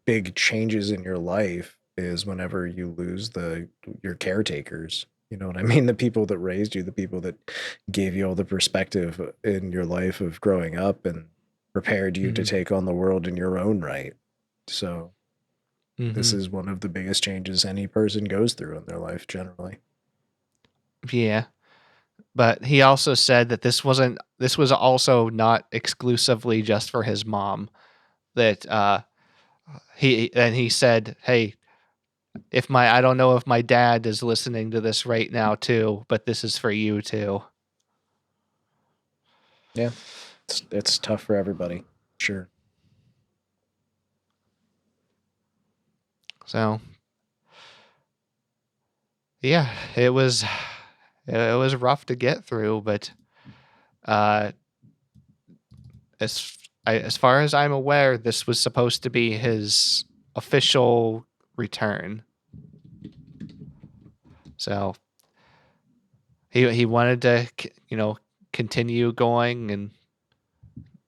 big changes in your life is whenever you lose your caretakers. You know what I mean? The people that raised you, the people that gave you all the perspective in your life of growing up and prepared you to take on the world in your own right. So this is one of the biggest changes any person goes through in their life generally. Yeah. But he also said that this was also not exclusively just for his mom. That he said, "Hey, I don't know if my dad is listening to this right now too, but this is for you too." Yeah. It's tough for everybody. Sure. So yeah, it was rough to get through, but as far as I'm aware, this was supposed to be his official return. So he wanted to continue going, and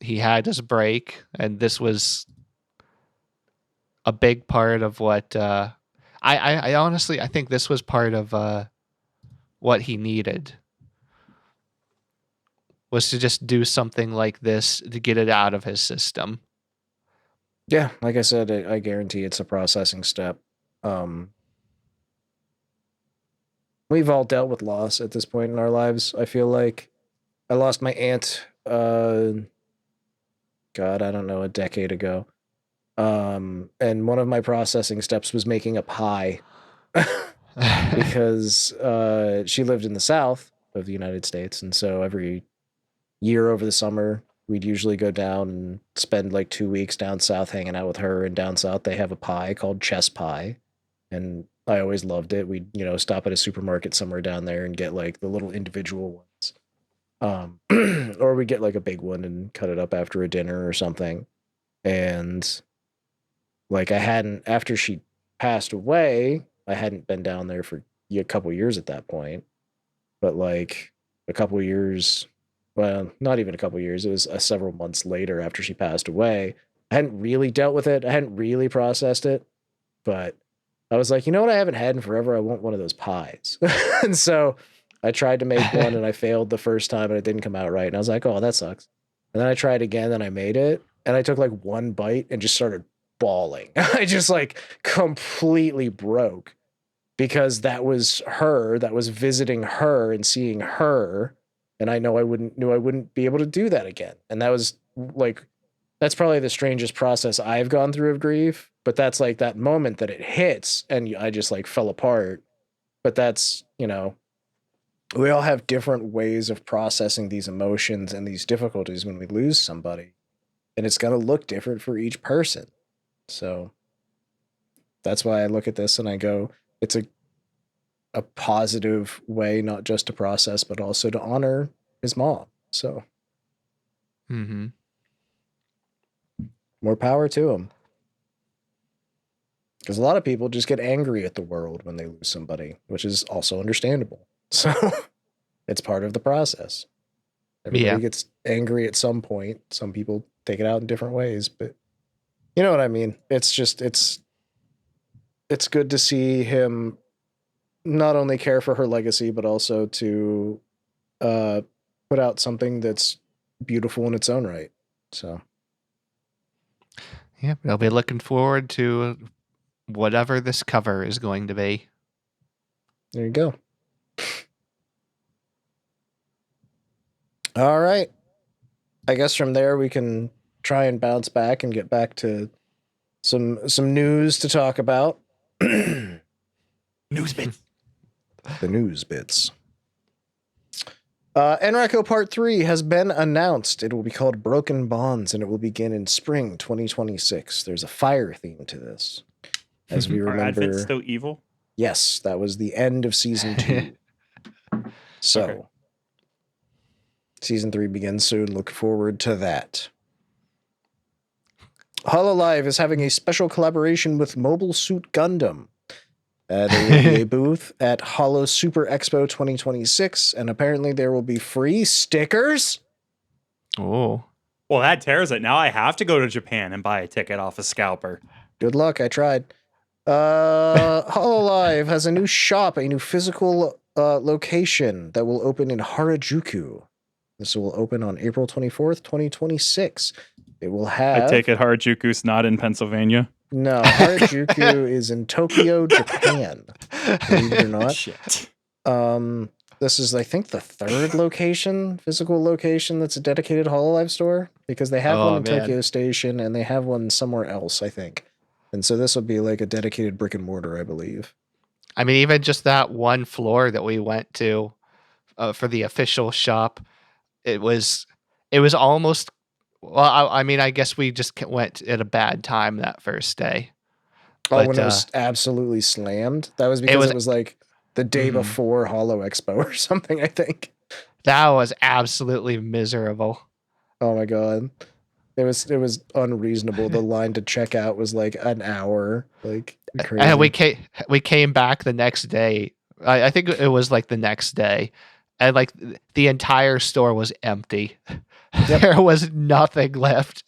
he had his break, and this was a big part of what I honestly, I think this was part of what he needed, was to just do something like this to get it out of his system. Yeah, like I said, I guarantee it's a processing step. We've all dealt with loss at this point in our lives. I feel like I lost my aunt, God, I don't know, a decade ago. And one of my processing steps was making a pie because she lived in the South of the United States. And so every year over the summer, we'd usually go down and spend like 2 weeks down south hanging out with her. And down south, they have a pie called chess pie. And I always loved it. We'd, stop at a supermarket somewhere down there and get like the little individual ones. Or we get like a big one and cut it up after a dinner or something. And like after she passed away, I hadn't been down there for a couple years at that point. But like a couple years, well, not even a couple years, it was several months later after she passed away. I hadn't really dealt with it. I hadn't really processed it, but I was like, you know what I haven't had in forever? I want one of those pies. And so I tried to make one and I failed the first time and it didn't come out right. And I was like, oh, that sucks. And then I tried again and I made it and I took like one bite and just started bawling. I just like completely broke because that was her, that was visiting her and seeing her. And I knew I wouldn't be able to do that again. And that was like, that's probably the strangest process I've gone through of grief, but that's like that moment that it hits and I just like fell apart. But that's, you know, we all have different ways of processing these emotions and these difficulties when we lose somebody. And it's going to look different for each person. So that's why I look at this and I go, it's a positive way, not just to process, but also to honor his mom. So more power to him. Because a lot of people just get angry at the world when they lose somebody, which is also understandable. So it's part of the process. Everybody gets angry at some point. Some people take it out in different ways, but you know what I mean? It's just, it's good to see him not only care for her legacy, but also to put out something that's beautiful in its own right. So. Yeah, I'll be looking forward to whatever this cover is going to be. There you go. All right. I guess from there we can try and bounce back and get back to some news to talk about. News bits. The news bits. ENReco Part 3 has been announced. It will be called Broken Bonds, and it will begin in spring 2026. There's a fire theme to this. As we remember... Are Advent still evil? Yes, that was the end of Season 2. So, okay. Season 3 begins soon. Look forward to that. Hololive is having a special collaboration with Mobile Suit Gundam. There will be a booth at Holo Super Expo 2026, and apparently there will be free stickers. Oh. Well, that tears it. Now I have to go to Japan and buy a ticket off a scalper. Good luck. I tried. Hololive has a new shop, a new physical location that will open in Harajuku. This will open on April 24th, 2026. It will have... I take it Harajuku's not in Pennsylvania? No, Harajuku is in Tokyo, Japan. Believe it or not. Shit. This is, I think, the third physical location that's a dedicated Hololive store, because they have one in Tokyo Station and they have one somewhere else, I think. And so this will be like a dedicated brick and mortar, I believe. I mean, even just that one floor that we went to for the official shop, it was almost... Well, I mean, I guess we just went at a bad time that first day. But, when it was absolutely slammed? That was because it was like the day before Holo Expo or something, I think. That was absolutely miserable. Oh my God. It was unreasonable. The line to check out was like an hour. Like crazy. And we came back the next day. I think it was like the next day. And like the entire store was empty. Yep. There was nothing left.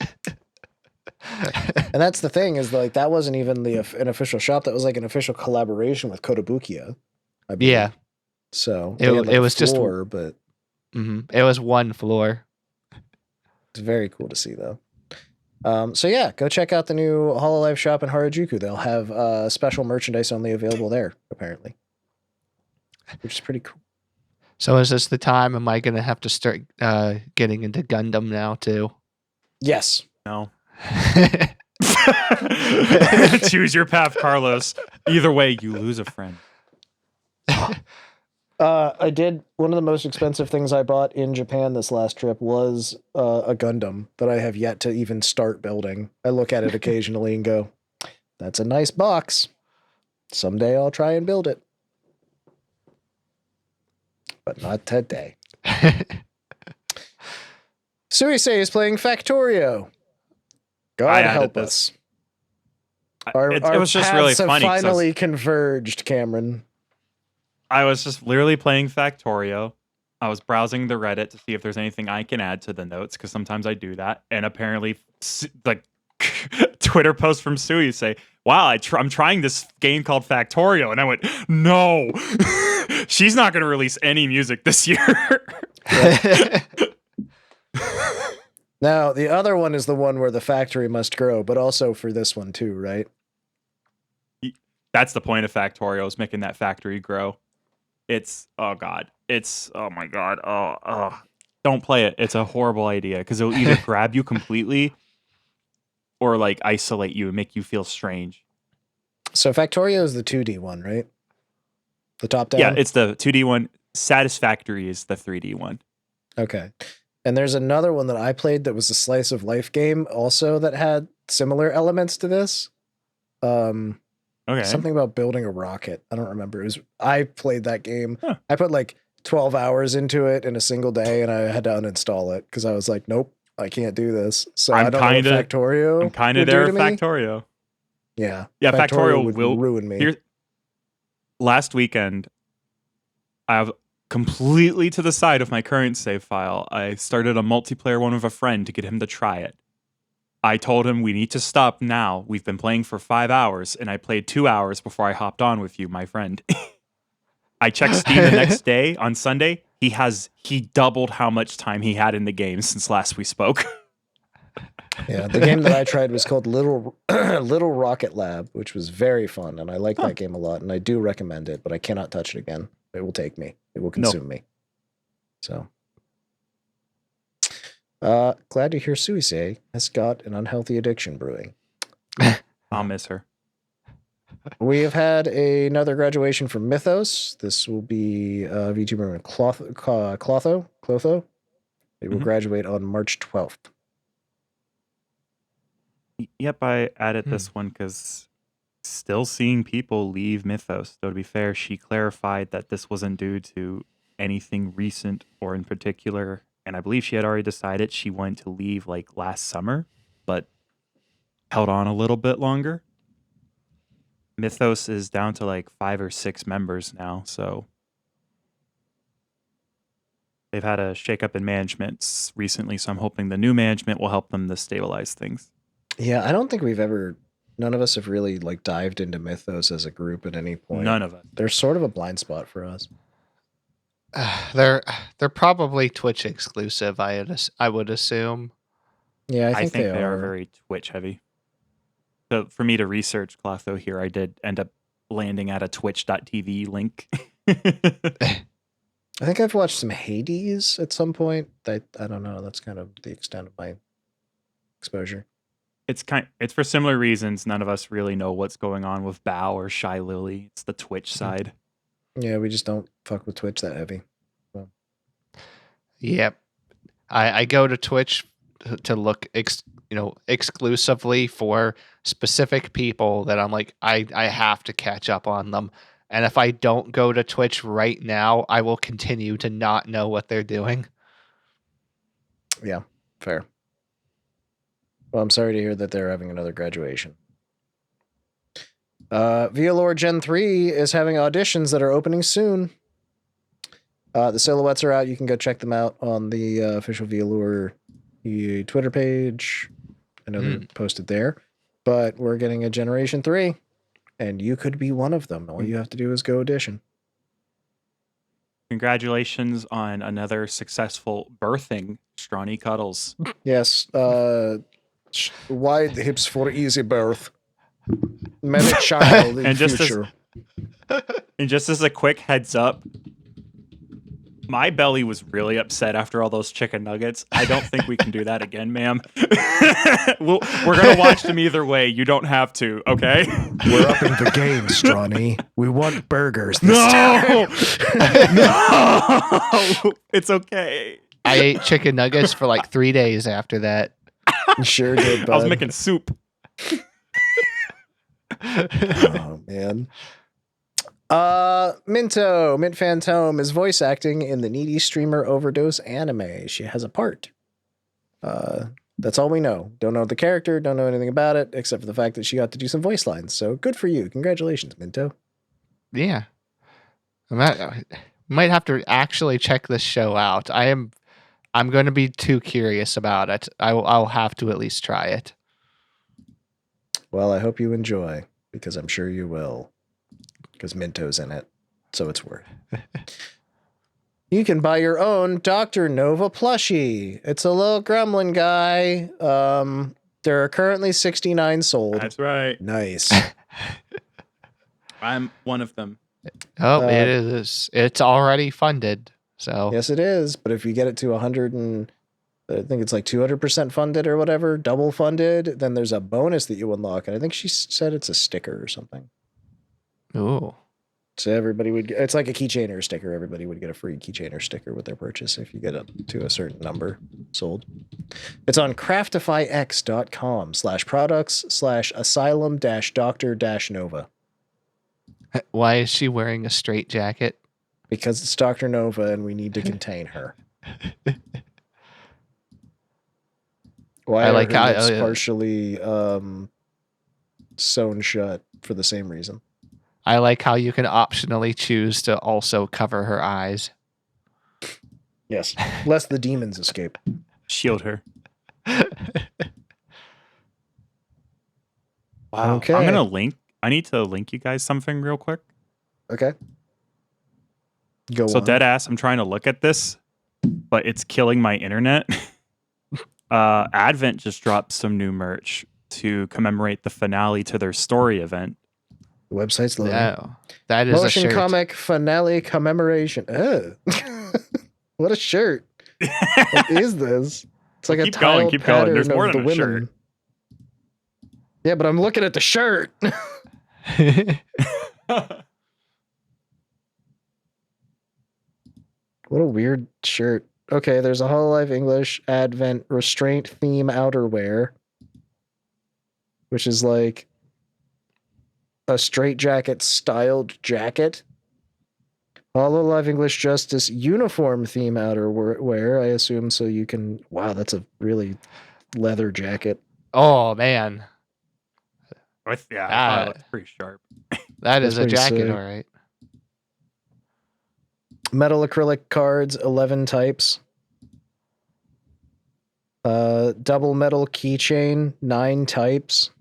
And that's the thing, is like that wasn't even an official shop. That was like an official collaboration with Kotobukiya, I believe. Yeah. So it was floor, but it was one floor. It's very cool to see though. So yeah, go check out the new Hololive shop in Harajuku. They'll have special merchandise only available there, apparently, which is pretty cool. So is this the time? Am I going to have to start getting into Gundam now too? Yes. No. Choose your path, Carlos. Either way, you lose a friend. I did. One of the most expensive things I bought in Japan this last trip was a Gundam that I have yet to even start building. I look at it occasionally and go, that's a nice box. Someday I'll try and build it. But not today. Suisei is playing Factorio. God help us. It was just really funny. Finally converged, Cameron. I was just literally playing Factorio, I was browsing the Reddit to see if there's anything I can add to the notes, because sometimes I do that. And apparently, like Twitter post from Suisei, wow, I'm trying this game called Factorio. And I went, no, she's not going to release any music this year. Now, the other one is the one where the factory must grow, but also for this one too, right? That's the point of Factorio, is making that factory grow. It's, oh God. It's, oh my God. Oh. Don't play it. It's a horrible idea, because it'll either grab you completely or like isolate you and make you feel strange. So Factorio is the 2D one, right? The top down? Yeah, it's the 2D one. Satisfactory is the 3D one. Okay. And there's another one that I played that was a slice of life game also that had similar elements to this. Okay. Something about building a rocket. I don't remember. I played that game. Huh. I put like 12 hours into it in a single day, and I had to uninstall it because I was like, nope, I can't do this. So I don't know what Factorio. I'm kind of there with Factorio. Yeah. Yeah, Factorio will ruin me. Last weekend, I've completely to the side of my current save file, I started a multiplayer one with a friend to get him to try it. I told him we need to stop now. We've been playing for 5 hours, and I played 2 hours before I hopped on with you, my friend. I checked Steam the next day on Sunday. He doubled how much time he had in the game since last we spoke. Yeah, the game that I tried was called Little Rocket Lab, which was very fun, and I like that game a lot, and I do recommend it, but I cannot touch it again. It will take me. It will consume me. So, glad to hear Suisei has got an unhealthy addiction brewing. I'll miss her. We have had another graduation from Mythos. This will be VTuber Clotho. They will graduate on March 12th. Yep, I added this one because still seeing people leave Mythos. Though to be fair, she clarified that this wasn't due to anything recent or in particular, and I believe she had already decided she wanted to leave like last summer, but held on a little bit longer. Mythos is down to like 5 or 6 members now, so they've had a shakeup in management recently, so I'm hoping the new management will help them to stabilize things. Yeah, I don't think none of us have really like dived into Mythos as a group at any point. None of us. They're sort of a blind spot for us. They're probably Twitch exclusive, I would assume. Yeah, I think they are very Twitch heavy. So for me to research Clotho here, I did end up landing at a twitch.tv link. I think I've watched some Hades at some point. I don't know. That's kind of the extent of my exposure. It's for similar reasons. None of us really know what's going on with Bao or Shy Lily. It's the Twitch side. Yeah, we just don't fuck with Twitch that heavy. So. Yep. I go to Twitch to look exclusively for specific people that I'm like, I have to catch up on them. And if I don't go to Twitch right now, I will continue to not know what they're doing. Yeah, fair. Well, I'm sorry to hear that they're having another graduation. VAllure Gen 3 is having auditions that are opening soon. The silhouettes are out. You can go check them out on the official VAllure Twitter page. I know they're posted there. But we're getting a Generation 3, and you could be one of them. All you have to do is go audition. Congratulations on another successful birthing, Strawny Cuddles. Yes. Wide hips for easy birth. Many child in future. And just as a quick heads up, my belly was really upset after all those chicken nuggets. I don't think we can do that again, ma'am. We're going to watch them either way. You don't have to, okay? We're up in the game, Strawny. We want burgers this time. No! It's okay. I ate chicken nuggets for like 3 days after that. You sure did, bud. I was making soup. Oh, man. Mint Phantom is voice acting in the Needy Streamer Overdose anime. She has a part. That's all we know. Don't know the character, don't know anything about it, except for the fact that she got to do some voice lines. So good for you. Congratulations, Minto. Yeah. might have to actually check this show out. I'm going to be too curious about it. I'll have to at least try it. Well, I hope you enjoy, because I'm sure you will. Because Minto's in it, so it's worth it. You can buy your own Dr. Nova plushie. It's a little gremlin guy. There are currently 69 sold. That's right. Nice. I'm one of them. Oh, it is. It's already funded. So yes, it is. But if you get it to 100 and I think it's like 200% funded or whatever, double funded, then there's a bonus that you unlock. And I think she said it's a sticker or something. Ooh. So everybody would get, it's like a keychain or a sticker. Everybody would get a free keychain or sticker with their purchase if you get up to a certain number sold. It's on craftifyx.com/products/asylum-doctor-nova. Why is she wearing a straight jacket? Because it's Dr. Nova and we need to contain her. Why I like her how lips partially sewn shut for the same reason. I like how you can optionally choose to also cover her eyes. Yes, lest the demons escape. Shield her. Wow. Okay. I'm gonna link. I need to link you guys something real quick. Okay. Go So on. deadass, I'm trying to look at this, but it's killing my internet. Advent just dropped some new merch to commemorate the finale to their story event. The website's loading. No, that is Motion a shirt. comic finale commemoration. What a shirt. What is this? It's like Keep a going, tiled keep going. pattern There's more of the than a women. shirt. Yeah, but I'm looking at the shirt. What a weird shirt. Okay, there's a Hololive English Advent restraint theme outerwear, which is like a straitjacket styled jacket. Hololive English Justice uniform theme outerwear, I assume, so you can... Wow, that's a really leather jacket. Oh, man. I thought it looked pretty sharp. That is a pretty jacket, sick. all right. Metal acrylic cards, 11 types. Double metal keychain, 9 types.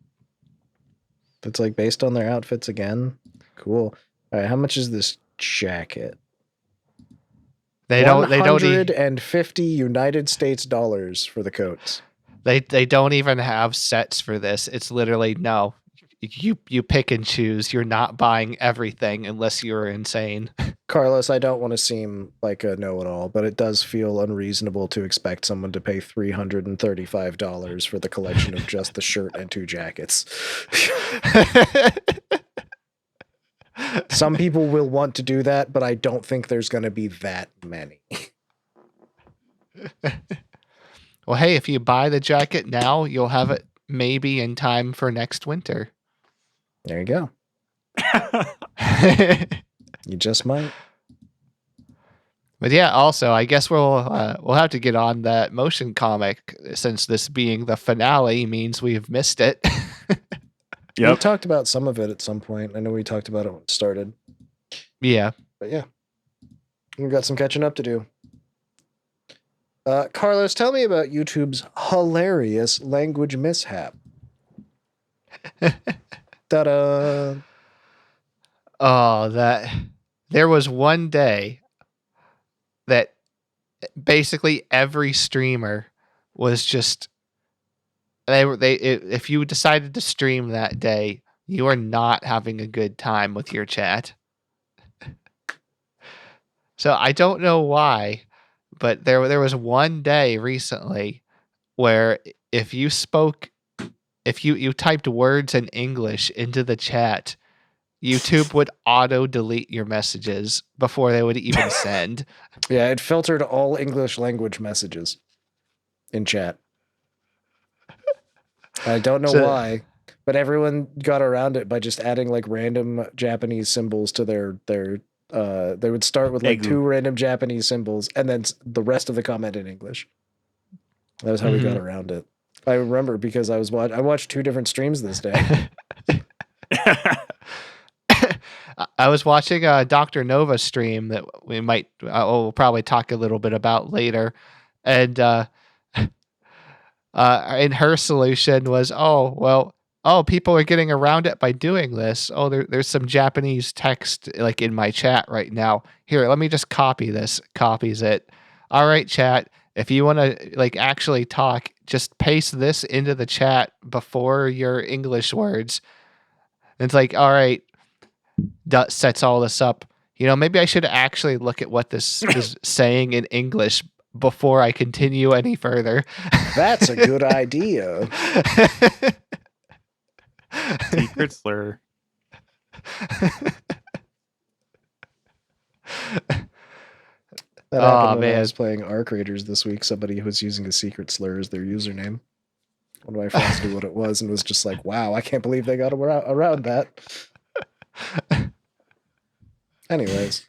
That's like based on their outfits again. Cool. All right, how much is this jacket? They don't 150 United States dollars for the coats. They don't even have sets for this. It's literally no. You pick and choose. You're not buying everything unless you're insane. Carlos, I don't want to seem like a know-it-all, but it does feel unreasonable to expect someone to pay $335 for the collection of just the shirt and 2 jackets. Some people will want to do that, but I don't think there's going to be that many. Well, hey, if you buy the jacket now, you'll have it maybe in time for next winter. There you go. You just might. But yeah, also, I guess we'll have to get on that motion comic, since this being the finale means we've missed it. We talked about some of it at some point. I know we talked about it when it started. Yeah. But yeah, we've got some catching up to do. Carlos, tell me about YouTube's hilarious language mishap. Ta-da! Oh, there was one day that basically every streamer was just if you decided to stream that day, you are not having a good time with your chat. So I don't know why, but there was one day recently where if you typed words in English into the chat, YouTube would auto delete your messages before they would even send. Yeah, it filtered all English language messages in chat. I don't know why, but everyone got around it by just adding like random Japanese symbols to their they would start with like 2 random Japanese symbols and then the rest of the comment in English. That was how we got around it. I remember because I watched 2 different streams this day. I was watching a Dr. Nova stream that we'll probably talk a little bit about later, and and her solution was, people are getting around it by doing this. There's some Japanese text like in my chat right now. Here, let me just copy this. Copies it. All right, chat. If you want to like actually talk, just paste this into the chat before your English words. And it's like, all right, sets all this up. Maybe I should actually look at what this is saying in English before I continue any further. That's a good idea. Secret slur. That happened when I was playing Arc Raiders this week. Somebody was using a secret slur as their username. One of my friends knew what it was and was just like, wow, I can't believe they got around that. Anyways.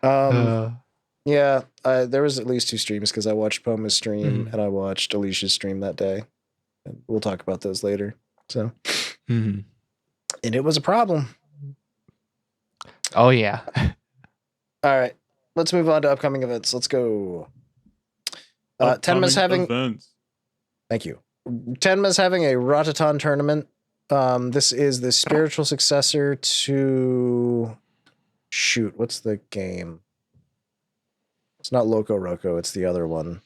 Yeah, there was at least 2 streams because I watched Poma's stream and I watched Alicia's stream that day. And we'll talk about those later. So, and it was a problem. Oh, yeah. All right. Let's move on to upcoming events. Let's go. Tenma's having events. Thank you. Tenma's having a Ratatan tournament. This is the spiritual successor to what's the game? It's not Loco Roco, it's the other one.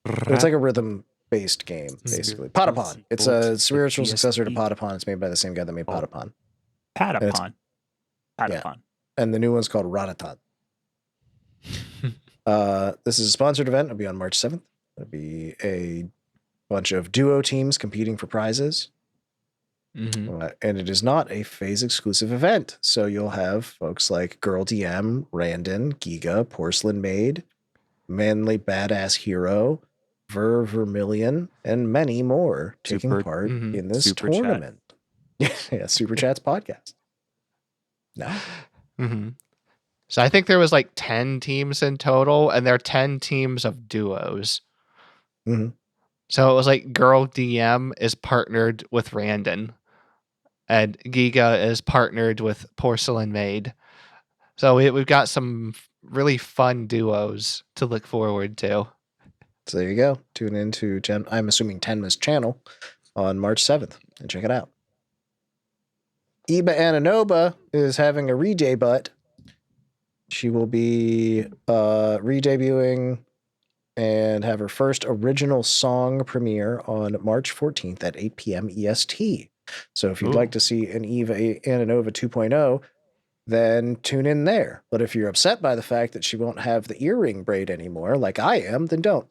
It's like a rhythm-based game, basically. Patapon. It's a spiritual successor to Patapon. It's made by the same guy that made Patapon. Patapon. Yeah. And the new one's called Ratatan. This is a sponsored event. It'll be on March 7th. It'll be a bunch of duo teams competing for prizes. And it is not a phase-exclusive event. So you'll have folks like Girl DM, Randon, Giga, Porcelain Maid, Manly Badass Hero, Vermilion, and many more taking part in this Super tournament. Yeah, Super Chat's podcast. No. So I think there was like 10 teams in total, and there are 10 teams of duos. So it was like Girl DM is partnered with Randon, and Giga is partnered with Porcelain Maid. So we've got some really fun duos to look forward to. So there you go. Tune into I'm assuming Tenma's channel on March 7th and check it out. Eva Ananova is having a redebut. She will be re-debuting and have her first original song premiere on March 14th at 8 p.m. EST. So if you'd like to see an Eva Ananova 2.0, then tune in there. But if you're upset by the fact that she won't have the earring braid anymore, like I am, then don't.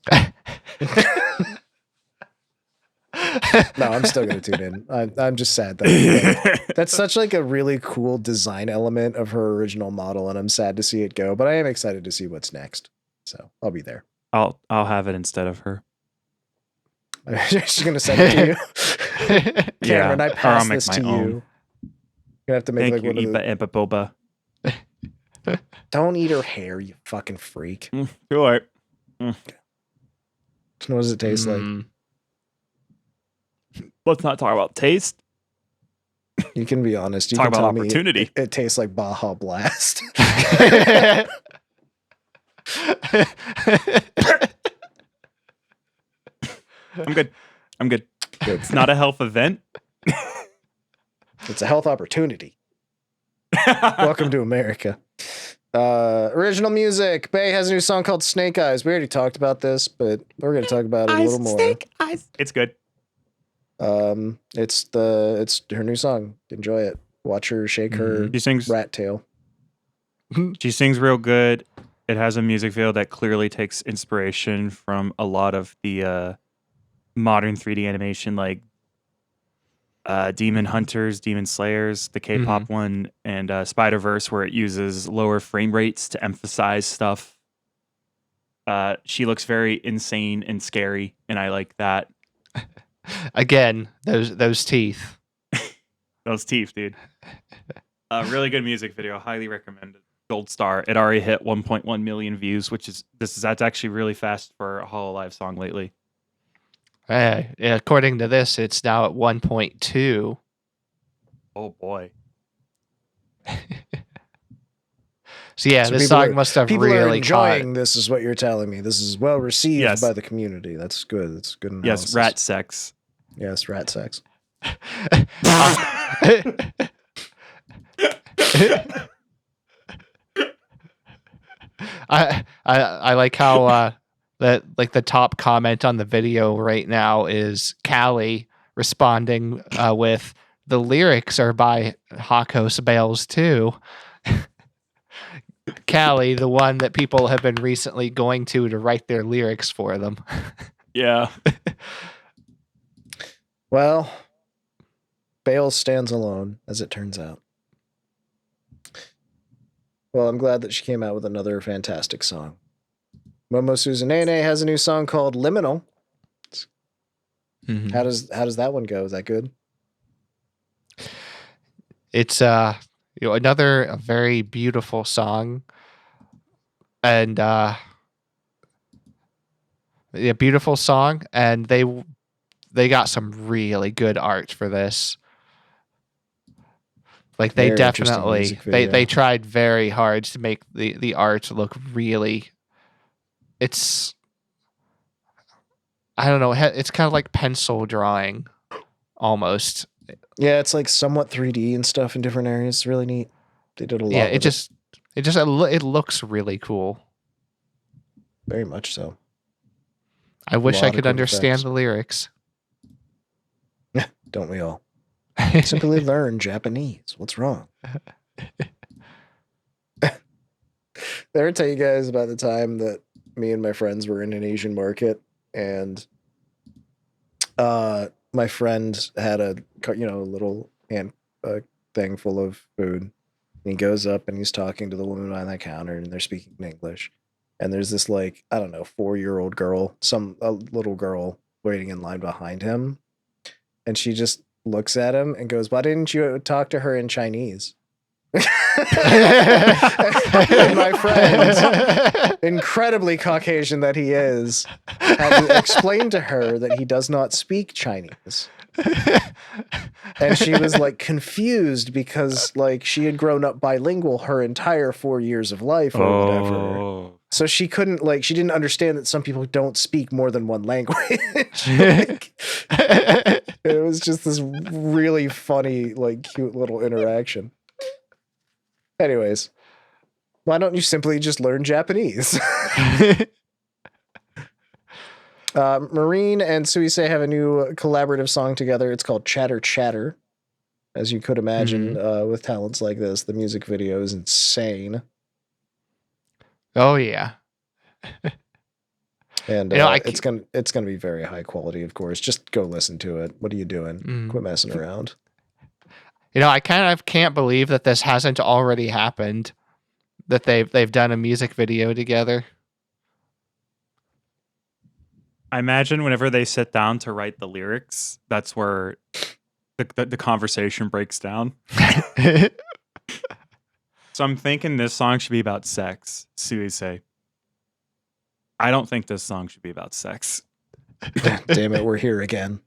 No, I'm still going to tune in. I'm just sad that that's such like a really cool design element of her original model, and I'm sad to see it go, but I am excited to see what's next. So I'll be there. I'll have it instead of her. She's going to send it to you. Cameron, I pass this to you. You're going to have to make like one of the... Boba. Don't eat her hair, you fucking freak. Sure. What does it taste like? Let's not talk about taste. You can be honest. You talk can about tell opportunity. Me it tastes like Baja Blast. I'm good. Good. It's not a health event. It's a health opportunity. Welcome to America. Original music. Bae has a new song called Snake Eyes. We already talked about this, but we're going to talk about it a little more. Snake Eyes. It's good. It's her new song. Enjoy it. Watch her shake her rat tail. She sings real good. It has a music video that clearly takes inspiration from a lot of the modern 3D animation, like Demon Hunters, Demon Slayers, the K-pop one, and Spider-Verse, where it uses lower frame rates to emphasize stuff. She looks very insane and scary, and I like that. Again, those teeth. Those teeth, dude. Really good music video. Highly recommended. Gold star. It already hit 1.1 million views, that's actually really fast for a Hololive song lately. According to this, it's now at 1.2. Oh boy. So yeah, So this people song are- must have People are really enjoying this, is what you're telling me. This is well received Yes. by the community. That's good. That's good analysis. Yes, rat sex. Yes, rat sex. I like how the top comment on the video right now is Callie responding with the lyrics are by Hakos Bales too. Callie, the one that people have been recently going to write their lyrics for them. Yeah. Well, Bale stands alone, as it turns out. Well, I'm glad that she came out with another fantastic song. Momosuzu Nene has a new song called Liminal. Mm-hmm. How does that one go? Is that good? It's another very beautiful song, and a beautiful song, and they got some really good art for this. Like they Very interesting definitely music video. they tried very hard to make the art look really. It's I don't know. It's kind of like pencil drawing, almost. Yeah, it's like somewhat 3D and stuff in different areas. It's really neat. They did a lot. Yeah, with it looks really cool. Very much so. I wish I lot of could good understand effects. the lyrics. Don't we all? Simply learn Japanese. What's wrong? Did I ever tell you guys about the time that me and my friends were in an Asian market and my friend had a little hand thing full of food. And he goes up and he's talking to the woman behind that counter and they're speaking in English. And there's this 4-year-old girl, a little girl waiting in line behind him. And she just looks at him and goes, "Why didn't you talk to her in Chinese?" And my friend, incredibly Caucasian that he is, had to explain to her that he does not speak Chinese. And she was confused because she had grown up bilingual her entire 4 years of life or whatever. So she couldn't she didn't understand that some people don't speak more than one language. It was just this really funny, cute little interaction. Anyways, why don't you simply just learn Japanese? Marine and Suisei have a new collaborative song together. It's called Chatter Chatter. As you could imagine, with talents like this, the music video is insane. Oh yeah. And it's gonna be very high quality, of course. Just go listen to it. What are you doing? Quit messing around. I kind of can't believe that this hasn't already happened. That they've done a music video together. I imagine whenever they sit down to write the lyrics, that's where the conversation breaks down. So I'm thinking this song should be about sex, Suisei. I don't think this song should be about sex. Damn it, we're here again.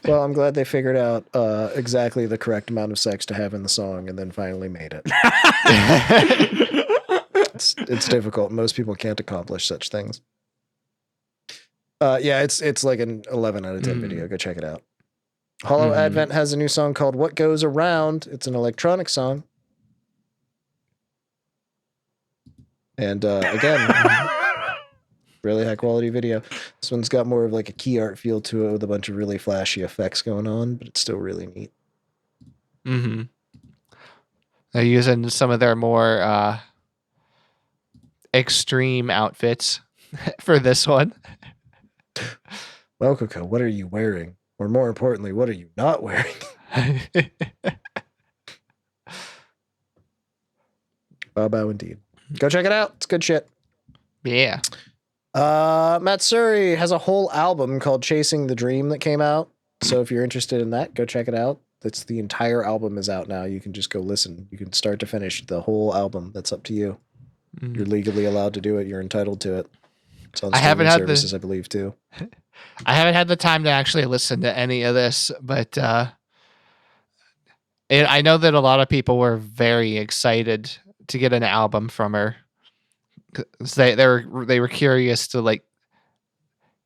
Well, I'm glad they figured out exactly the correct amount of sex to have in the song and then finally made it. It's difficult. Most people can't accomplish such things. Yeah, it's like an 11 out of 10 video. Go check it out. Hollow Advent has a new song called What Goes Around. It's an electronic song. And again, really high quality video. This one's got more of a key art feel to it with a bunch of really flashy effects going on, but it's still really neat. Mm-hmm. They're using some of their more extreme outfits for this one. Well, Coco, what are you wearing? Or more importantly, what are you not wearing? Bow indeed. Go check it out. It's good shit. Yeah. Matsuri has a whole album called Chasing the Dream that came out. So if you're interested in that, go check it out. That's the entire album is out now. You can just go listen. You can start to finish the whole album. That's up to you. You're legally allowed to do it. You're entitled to it. It's on I haven't streaming had services, I believe, too. I haven't had the time to actually listen to any of this, but I know that a lot of people were very excited to get an album from her. 'Cause they were curious to, like,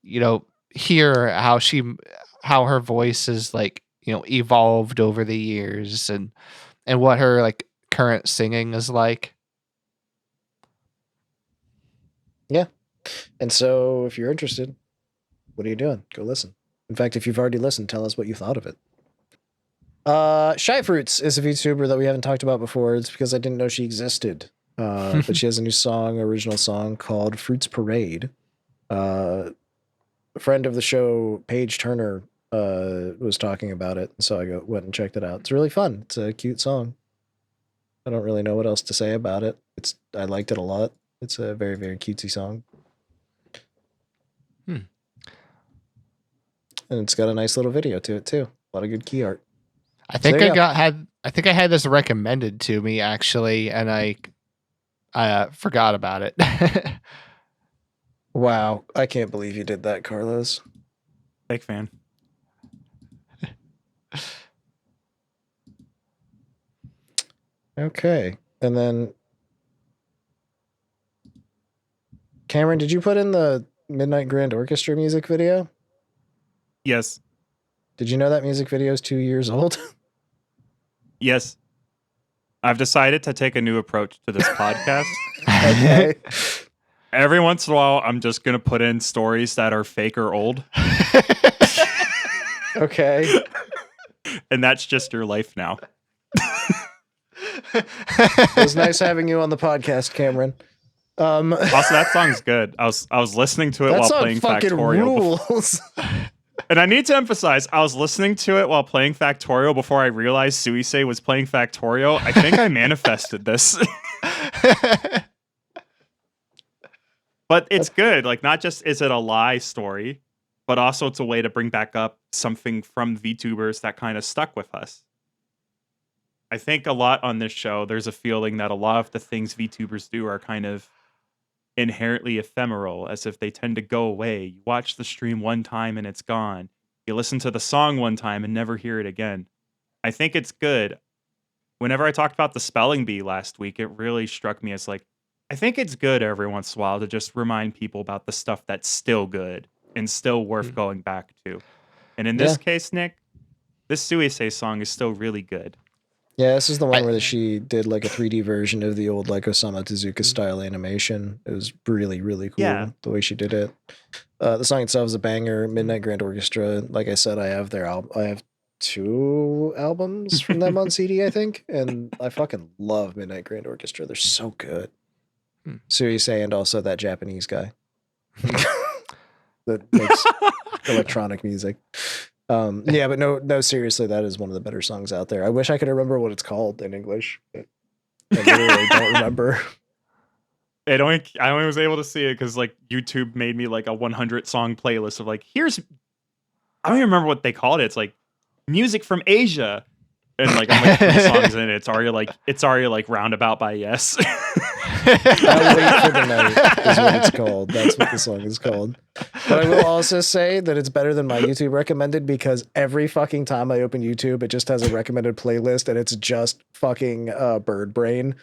you know, hear how her voice is, like, you know, evolved over the years, and what her, like, current singing is like. Yeah. And so if you're interested, what are you doing? Go listen. In fact, if you've already listened, tell us what you thought of it. Shyfruits is a VTuber that we haven't talked about before. It's because I didn't know she existed. But she has a new song, original song called Fruits Parade. A friend of the show, Paige Turner, was talking about it, so I went and checked it out. It's really fun. It's a cute song. I don't really know what else to say about it. I liked it a lot. It's a very, very cutesy song. And it's got a nice little video to it too. A lot of good key art. I think I think I had this recommended to me, actually, and I forgot about it. Wow, I can't believe you did that, Carlos. Big fan. Okay, and then Cameron, did you put in the Midnight Grand Orchestra music video? Yes. Did you know that music video is 2 years old? Yes. I've decided to take a new approach to this podcast. Okay. Every once in a while, I'm just going to put in stories that are fake or old. Okay. And that's just your life now. It was nice having you on the podcast, Cameron. Also, that song's good. I was listening to it while playing Factorio. Rules. And I need to emphasize, I was listening to it while playing Factorio before I realized Suisei was playing Factorio. I think I manifested this. But it's good. Like, not just is it a lie story, but also it's a way to bring back up something from VTubers that kind of stuck with us. I think a lot on this show, there's a feeling that a lot of the things VTubers do are kind of inherently ephemeral, as if they tend to go away. You watch the stream one time and it's gone. You listen to the song one time and never hear it again. I think it's good. Whenever I talked about the spelling bee last week, it really struck me as like, I think it's good every once in a while to just remind people about the stuff that's still good and still worth going back to. And in this case, Nick, this Suisei song is still really good. Yeah, this is the one where she did like a 3D version of the old like Osamu Tezuka style animation. It was really, really cool the way she did it. The song itself is a banger. Midnight Grand Orchestra. Like I said, I have their album. I have 2 albums from them on CD, I think, and I fucking love Midnight Grand Orchestra. They're so good. Suisei and also that Japanese guy that makes electronic music. Yeah, but no, seriously, that is one of the better songs out there. I wish I could remember what it's called in English, but I literally don't remember. I only was able to see it because like YouTube made me like a 100 song playlist of like, I don't even remember what they called it. It's like music from Asia, and like I'm like 3 songs in it. It's already like Roundabout by Yes. I'll Wait for the Night is what it's called. That's what the song is called. But I will also say that it's better than my YouTube recommended, because every fucking time I open YouTube, it just has a recommended playlist and it's just fucking Bird Brain,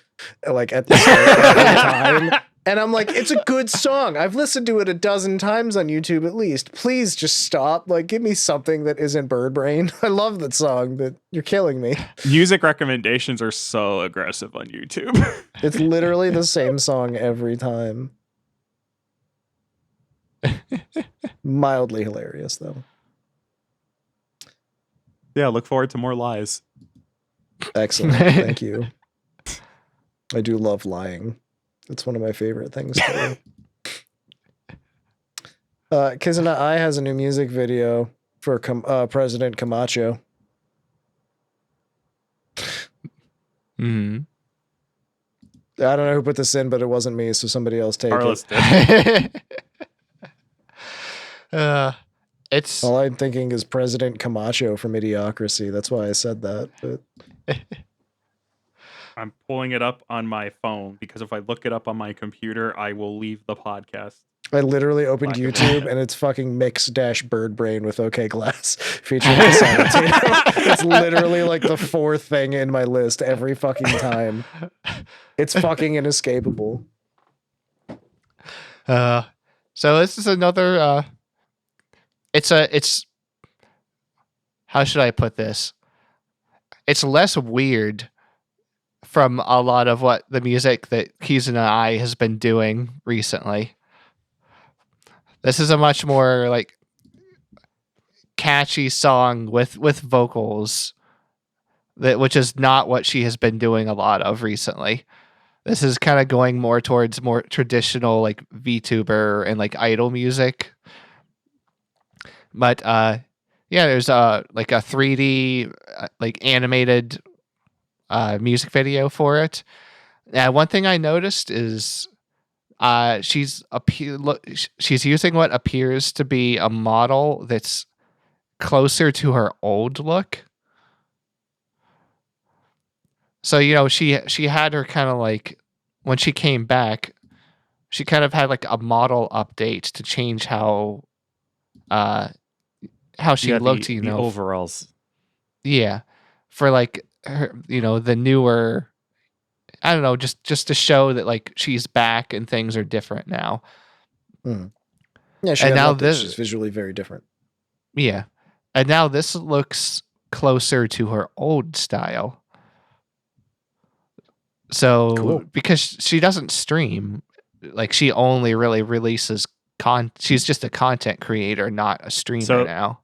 like at the start every time. And I'm like, it's a good song. I've listened to it a dozen times on YouTube at least. Please just stop. Like, give me something that isn't Bird Brain. I love that song, but you're killing me. Music recommendations are so aggressive on YouTube. It's literally the same song every time. Mildly hilarious, though. Yeah, look forward to more lies. Excellent. Thank you. I do love lying. It's one of my favorite things to do. Kizuna AI has a new music video for President Camacho. Mm-hmm. I don't know who put this in, but it wasn't me, so somebody else take Carlos it. did. It's All I'm thinking is President Camacho from Idiocracy. That's why I said that. But I'm pulling it up on my phone because if I look it up on my computer, I will leave the podcast. I literally opened YouTube and it's fucking mix dash bird brain with OK Glass featuring Potato. It's literally like the fourth thing in my list every fucking time. It's fucking inescapable. So this is another. It's how should I put this? It's less weird from a lot of what the music that Kizuna AI has been doing recently. This is a much more like catchy song with vocals, which is not what she has been doing a lot of recently. This is kind of going more towards more traditional like VTuber and like idol music. But there's like a 3D like animated music video for it. One thing I noticed is she's using what appears to be a model that's closer to her old look. So, you know, she had her kind of like, when she came back, she kind of had like a model update to change how she looked, the overalls. Yeah. For like her, you know, the newer, I don't know, just to show that like she's back and things are different now. Yeah, she's visually very different. Yeah. And now this looks closer to her old style. So, cool. Because she doesn't stream, like she only really releases she's just a content creator, not a streamer now.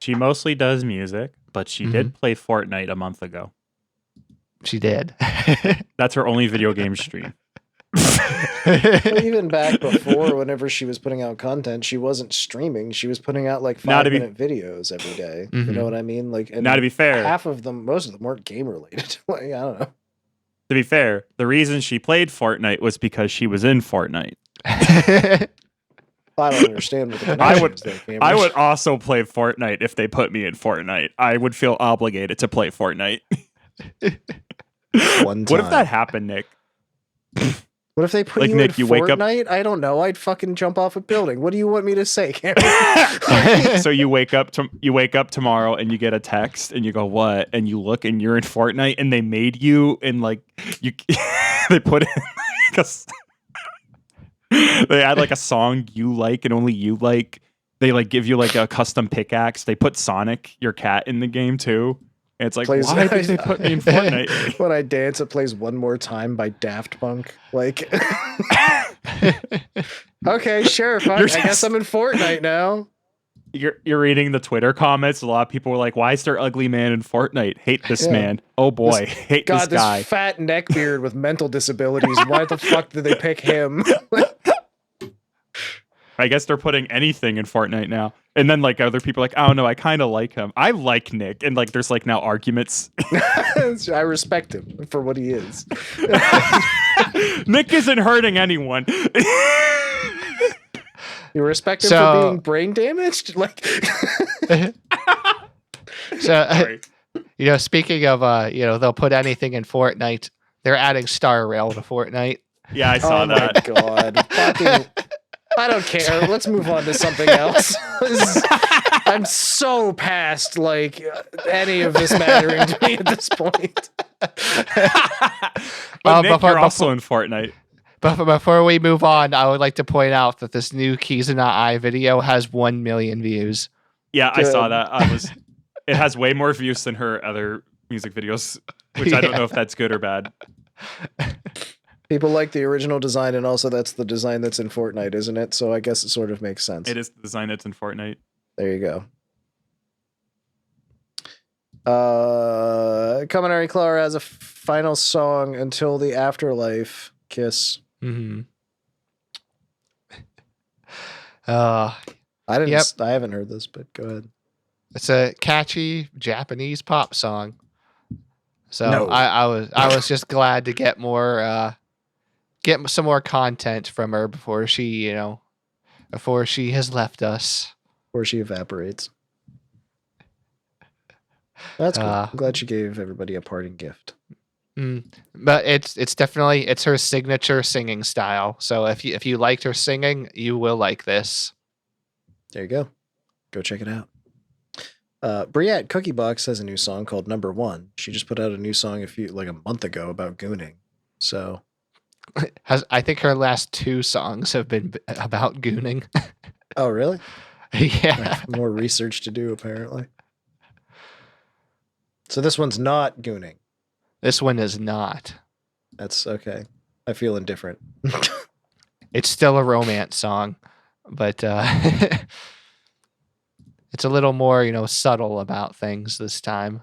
She mostly does music, but she did play Fortnite a month ago. She did. That's her only video game stream. Well, even back before, whenever she was putting out content, she wasn't streaming. She was putting out like 5-minute videos every day. You know what I mean? Like, and now to be fair, most of them weren't game related. Like, I don't know. To be fair, the reason she played Fortnite was because she was in Fortnite. I don't understand what the connection is there, I would also play Fortnite if they put me in Fortnite. I would feel obligated to play Fortnite. One time. What if that happened, Nick? What if they put like, you Nick, in Fortnite? I don't know. I'd fucking jump off a building. What do you want me to say, Cameron? So you wake up tomorrow and you get a text and you go, what? And you look and you're in Fortnite and they made you and like you they put in like they add like a song you like and only you like. They like give you like a custom pickaxe. They put Sonic, your cat, in the game too. And it's like, why did they put me in Fortnite? When I dance, it plays One More Time by Daft Punk. Like, okay, sure. Fine. I guess I'm in Fortnite now. You're reading the Twitter comments. A lot of people were like, why is there ugly man in Fortnite? Hate this man. Oh boy, hate this guy. This fat neckbeard with mental disabilities. Why the fuck did they pick him? I guess they're putting anything in Fortnite now. And then like other people are like, oh no, I kind of like him. I like Nick. And like there's like now arguments. I respect him for what he is. Nick isn't hurting anyone. You respect him for being brain damaged? Like So you know, speaking of you know, they'll put anything in Fortnite. They're adding Star Rail to Fortnite. Yeah, I saw that. Oh my god. Fucking I don't care. Let's move on to something else. I'm so past like any of this mattering to me at this point. But Nick, you're also in Fortnite. But before we move on, I would like to point out that this new Kizuna AI video has 1 million views. Yeah, I saw that. It has way more views than her other music videos, which I don't know if that's good or bad. People like the original design, and also that's the design that's in Fortnite, isn't it? So I guess it sort of makes sense. It is the design that's in Fortnite. There you go. Kaminari Clara has a final song until the Afterlife kiss. Mm-hmm. I haven't heard this, but go ahead. It's a catchy Japanese pop song. So No. I was just glad to get some more content from her before she has left us. Before she evaporates. That's cool. I'm glad she gave everybody a parting gift. But it's definitely it's her signature singing style. So if you liked her singing, you will like this. There you go. Go check it out. Briette Cookie Box has a new song called Number One. She just put out a new song a month ago about gooning. So I think her last 2 songs have been about gooning. Oh, really? Yeah. More research to do, apparently. So this one's not gooning. This one is not. That's okay. I feel indifferent. It's still a romance song, but it's a little more, subtle about things this time.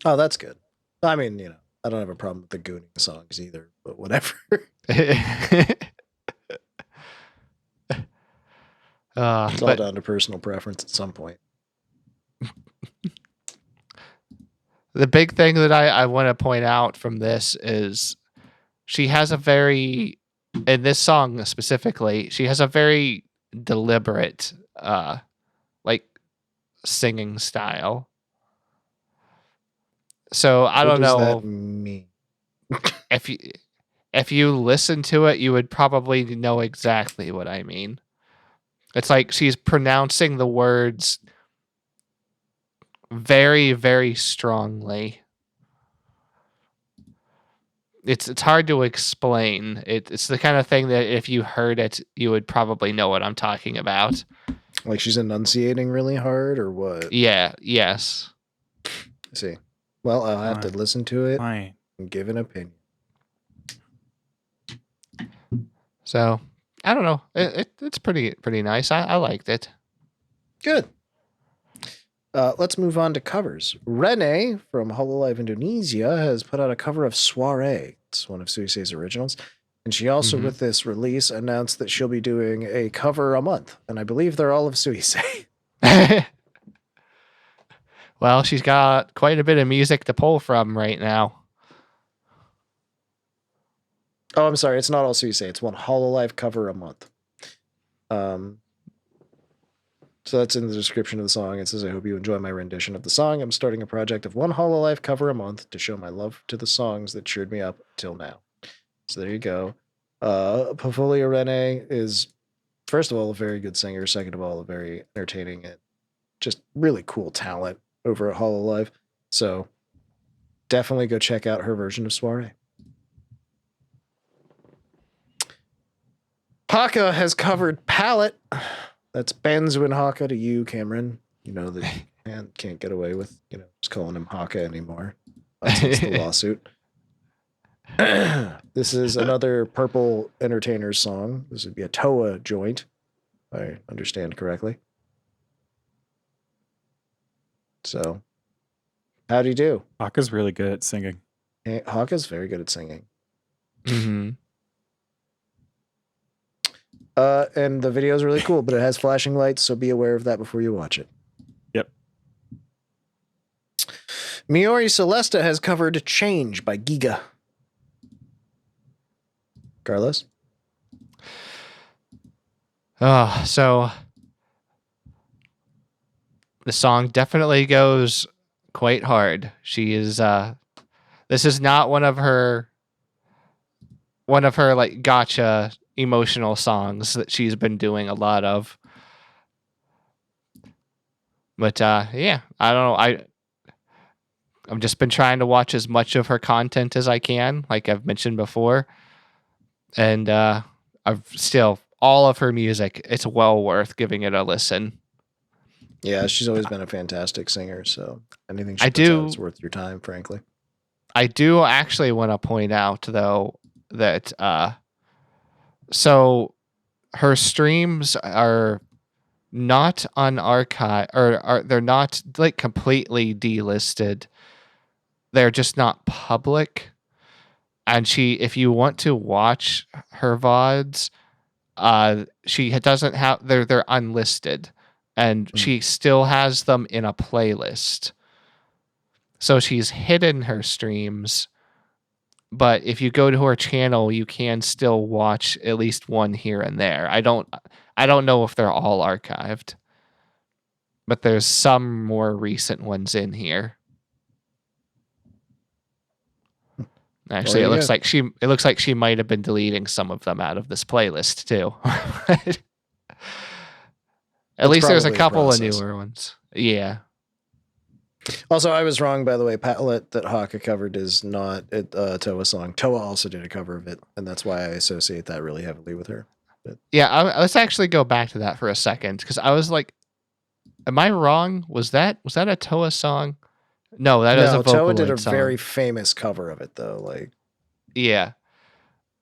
Oh, that's good. I mean, I don't have a problem with the gooning songs either, but whatever. It's all down to personal preference at some point. The big thing that I want to point out from this is she has in this song specifically, she has a very deliberate, singing style. So I don't know. What does that mean? If you listen to it, you would probably know exactly what I mean. It's like she's pronouncing the words very, very strongly. It's hard to explain. It's the kind of thing that if you heard it, you would probably know what I'm talking about. Like she's enunciating really hard or what? Yeah, yes. I see. Well, I'll have to listen to it and give an opinion. So, I don't know. It's pretty nice. I liked it. Good. Let's move on to covers. Rene from Hololive Indonesia has put out a cover of Soiree. It's one of Suisei's originals. And she also, with this release, announced that she'll be doing a cover a month. And I believe they're all of Suisei. Well, she's got quite a bit of music to pull from right now. Oh, I'm sorry. It's not all Suisei. It's one Hololive cover a month. So that's in the description of the song. It says, I hope you enjoy my rendition of the song. I'm starting a project of one Hololive cover a month to show my love to the songs that cheered me up till now. So there you go. Portfolio Rene is, first of all, a very good singer. Second of all, a very entertaining and just really cool talent over at Hololive. So definitely go check out her version of Soiree. Hakka has covered Palette. That's Benzu and Hakka to you, Cameron. You know that man can't get away with, just calling him Hakka anymore. That's the lawsuit. This is another Purple Entertainers song. This would be a Toa joint, if I understand correctly. So, how'd he do? Hakka's really good at singing. Hakka's very good at singing. Mm-hmm. And the video is really cool, but it has flashing lights, so be aware of that before you watch it. Yep. Miori Celesta has covered Change by Giga. Carlos? So the song definitely goes quite hard. She is this is not one of her like gotcha emotional songs that she's been doing a lot of. But yeah, I don't know. I've just been trying to watch as much of her content as I can, like I've mentioned before. And I've still all of her music, it's well worth giving it a listen. Yeah, she's always been a fantastic singer, so anything she puts out is worth your time, frankly. I do actually want to point out though that so her streams are not on archive, or they're not like completely delisted. They're just not public. And if you want to watch her VODs, she doesn't have, they're unlisted, and she still has them in a playlist. So she's hidden her streams, but if you go to her channel, you can still watch at least one here and there. I don't know if they're all archived, but there's some more recent ones in here. Actually, it looks like she might have been deleting some of them out of this playlist too. At least there's a couple of newer ones. Yeah. Also, I was wrong, by the way. Palette that Hakka covered is not a Toa song. Toa also did a cover of it, and that's why I associate that really heavily with her. But yeah, let's actually go back to that for a second, because I was like, am I wrong? Was that a Toa song? No, that is a Vocaloid Toa did a song. very famous cover of it, though. Like, yeah,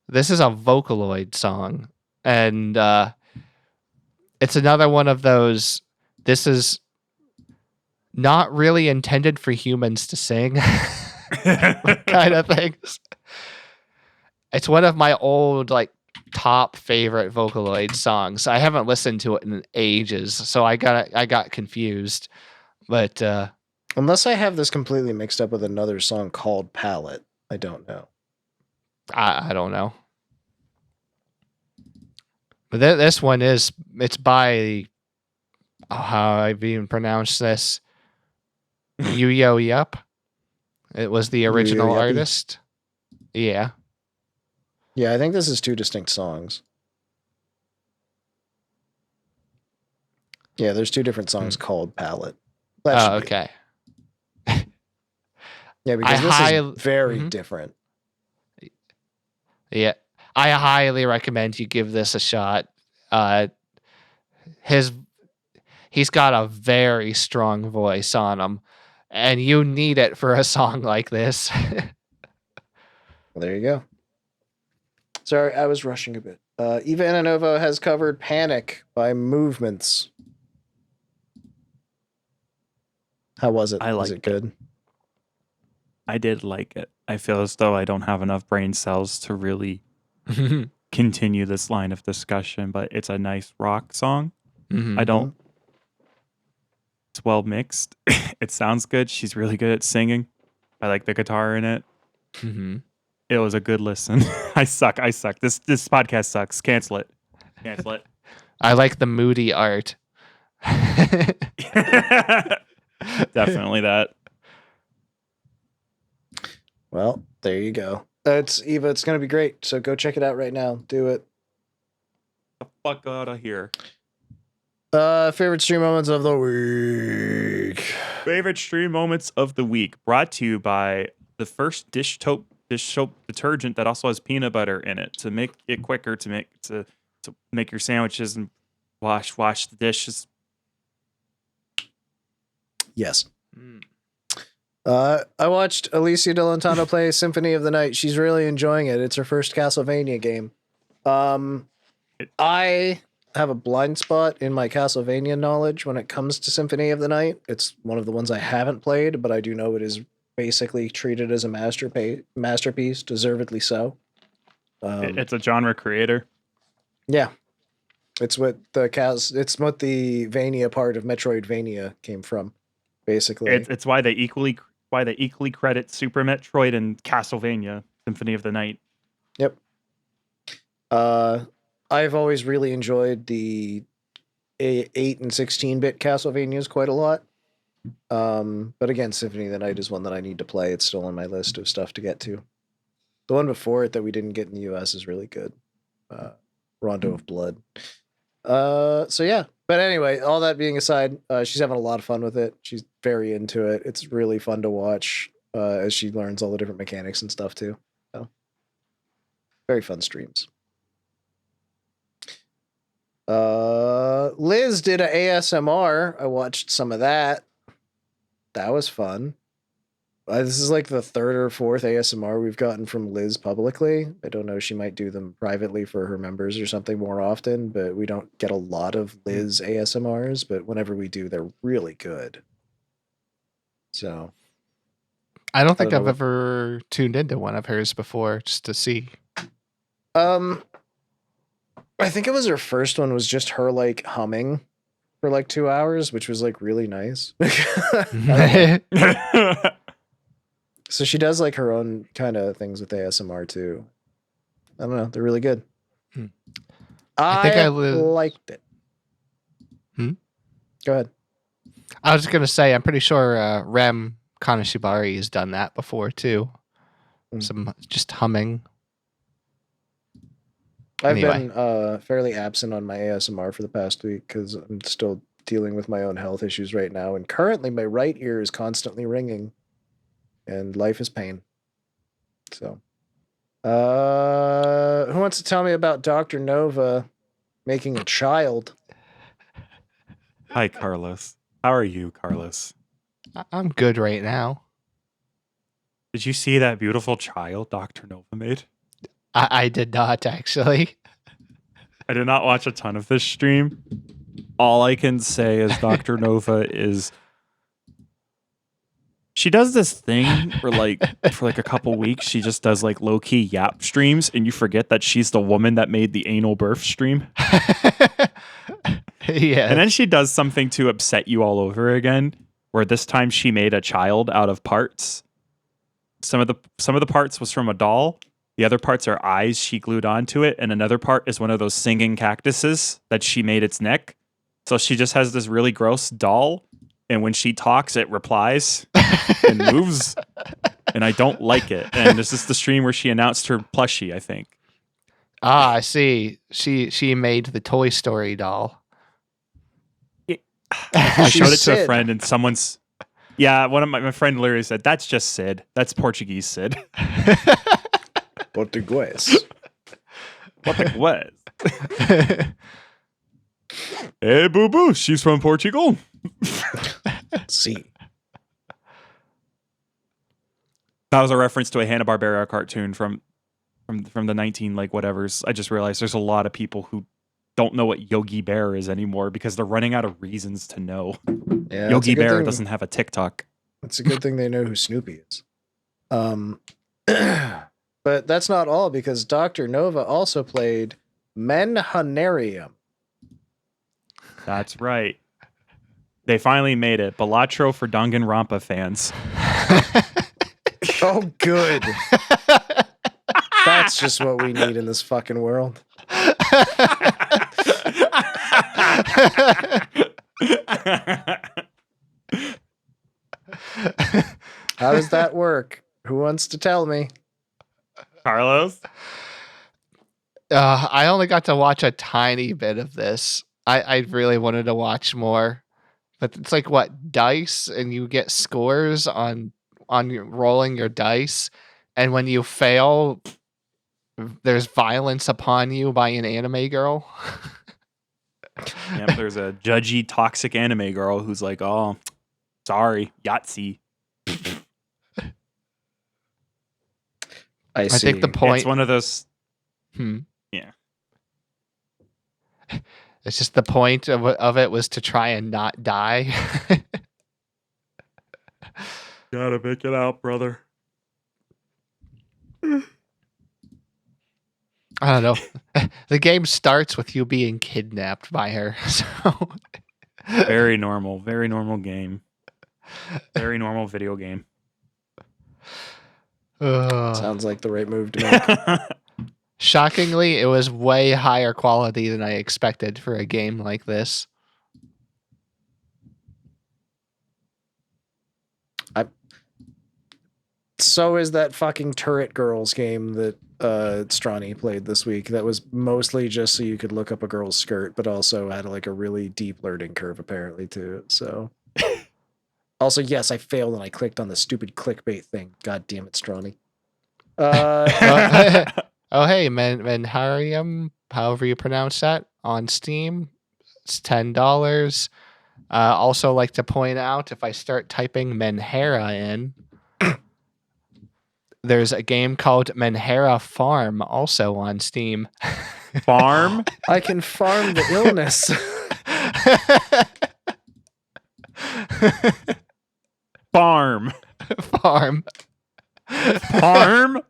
this is a Vocaloid song, and it's another one of those. This is not really intended for humans to sing kind of things. It's one of my old like top favorite Vocaloid songs. I haven't listened to it in ages, so I got confused. But unless I have this completely mixed up with another song called Palette, I don't know. I don't know. But this one it's by how I've even pronounced this. Yuyo Yup. It was the original artist. Yeah. Yeah, I think this is two distinct songs. Yeah, there's two different songs called Palette. Oh, okay. Yeah, because this is very different. Yeah. I highly recommend you give this a shot. He's got a very strong voice on him, and you need it for a song like this. Well, there you go. Sorry, I was rushing a bit. Eva Ananova has covered Panic by Movements. How was it? Was it good? I did like it. I feel as though I don't have enough brain cells to really continue this line of discussion, but it's a nice rock song. I don't. It's well mixed. It sounds good. She's really good at singing. I like the guitar in it. It was a good listen. I suck. This podcast sucks. Cancel it. I like the moody art. Definitely that. Well, there you go. It's Eva. It's going to be great. So go check it out right now. Do it. The fuck out of here. Favorite stream moments of the week. Favorite stream moments of the week, brought to you by the first dish soap detergent that also has peanut butter in it to make it quicker to make your sandwiches and wash the dishes. Yes. I watched Alicia Delantano play Symphony of the Night. She's really enjoying it. It's her first Castlevania game. I have a blind spot in my Castlevania knowledge when it comes to Symphony of the Night. It's one of the ones I haven't played, but I do know it is basically treated as a masterpiece, deservedly so. It's a genre creator. Yeah. It's what the Vania part of Metroidvania came from, basically. It's why they equally credit Super Metroid and Castlevania Symphony of the Night. Yep. I've always really enjoyed the 8 and 16-bit Castlevanias quite a lot. But again, Symphony of the Night is one that I need to play. It's still on my list of stuff to get to. The one before it that we didn't get in the US is really good. Rondo of Blood. So yeah. But anyway, all that being aside, she's having a lot of fun with it. She's very into it. It's really fun to watch as she learns all the different mechanics and stuff too. So, very fun streams. Liz did a ASMR. I watched some of that. That was fun. This is like the third or fourth ASMR we've gotten from Liz publicly. I don't know. She might do them privately for her members or something more often, but we don't get a lot of Liz ASMRs, but whenever we do, they're really good. So. I don't think I've ever tuned into one of hers before just to see. I think it was her first one was just her like humming for like 2 hours, which was like really nice. So she does like her own kind of things with ASMR too. I don't know. They're really good. I think I liked it. Go ahead. I was just going to say, I'm pretty sure Rem Kaneshibari has done that before too. some just humming. I've Anyway. been fairly absent on my ASMR for the past week because I'm still dealing with my own health issues right now, and currently my right ear is constantly ringing, and life is pain. So, who wants to tell me about Dr. Nova making a child? Hi, Carlos. How are you, Carlos? I'm good right now. Did you see that beautiful child Dr. Nova made? I did not, actually. I did not watch a ton of this stream. All I can say is Dr. Nova is... She does this thing for like a couple weeks. She just does like low-key yap streams, and you forget that she's the woman that made the anal birth stream. Yeah. And then she does something to upset you all over again, where this time she made a child out of parts. Some of the parts was from a doll. The other parts are eyes she glued onto it, and another part is one of those singing cactuses that she made its neck. So she just has this really gross doll, and when she talks, it replies and moves, and I don't like it. And this is the stream where she announced her plushie, I think. Ah, I see. She made the Toy Story doll. I showed it to a Sid. friend, and someone's... Yeah, one of my friend literally said, "That's just Sid. That's Portuguese Sid." Portuguese. What? Hey, boo boo, she's from Portugal. See. That was a reference to a Hanna-Barbera cartoon from the 19 like whatevers. I just realized there's a lot of people who don't know what Yogi Bear is anymore because they're running out of reasons to know. Yeah, Yogi Bear doesn't have a TikTok. It's a good thing they know who Snoopy is. But that's not all, because Dr. Nova also played Menhera. That's right. They finally made it. Balatro for Danganronpa fans. Oh, good. That's just what we need in this fucking world. How does that work? Who wants to tell me? Carlos? I only got to watch a tiny bit of this. I really wanted to watch more, but it's like what, dice, and you get scores on rolling your dice, and when you fail, there's violence upon you by an anime girl. Yep, there's a judgy, toxic anime girl who's like, "Oh, sorry, Yahtzee." I see. think the point. It's one of those. Yeah. It's just the point of it was to try and not die. Gotta make it out, brother. I don't know. The game starts with you being kidnapped by her. So Very normal game. Very normal video game. Sounds like the right move to make. Shockingly, it was way higher quality than I expected for a game like this. So is that fucking Turret Girls game that Stronny played this week. That was mostly just so you could look up a girl's skirt, but also had like a really deep learning curve apparently too. So also, yes, I failed and I clicked on the stupid clickbait thing. God damn it, Stronny. Oh, hey, Menhera, however you pronounce that, on Steam. It's $10. Also like to point out, if I start typing Menhera in, there's a game called Menhera Farm also on Steam. Farm? I can farm the illness. Farm. Farm. Farm?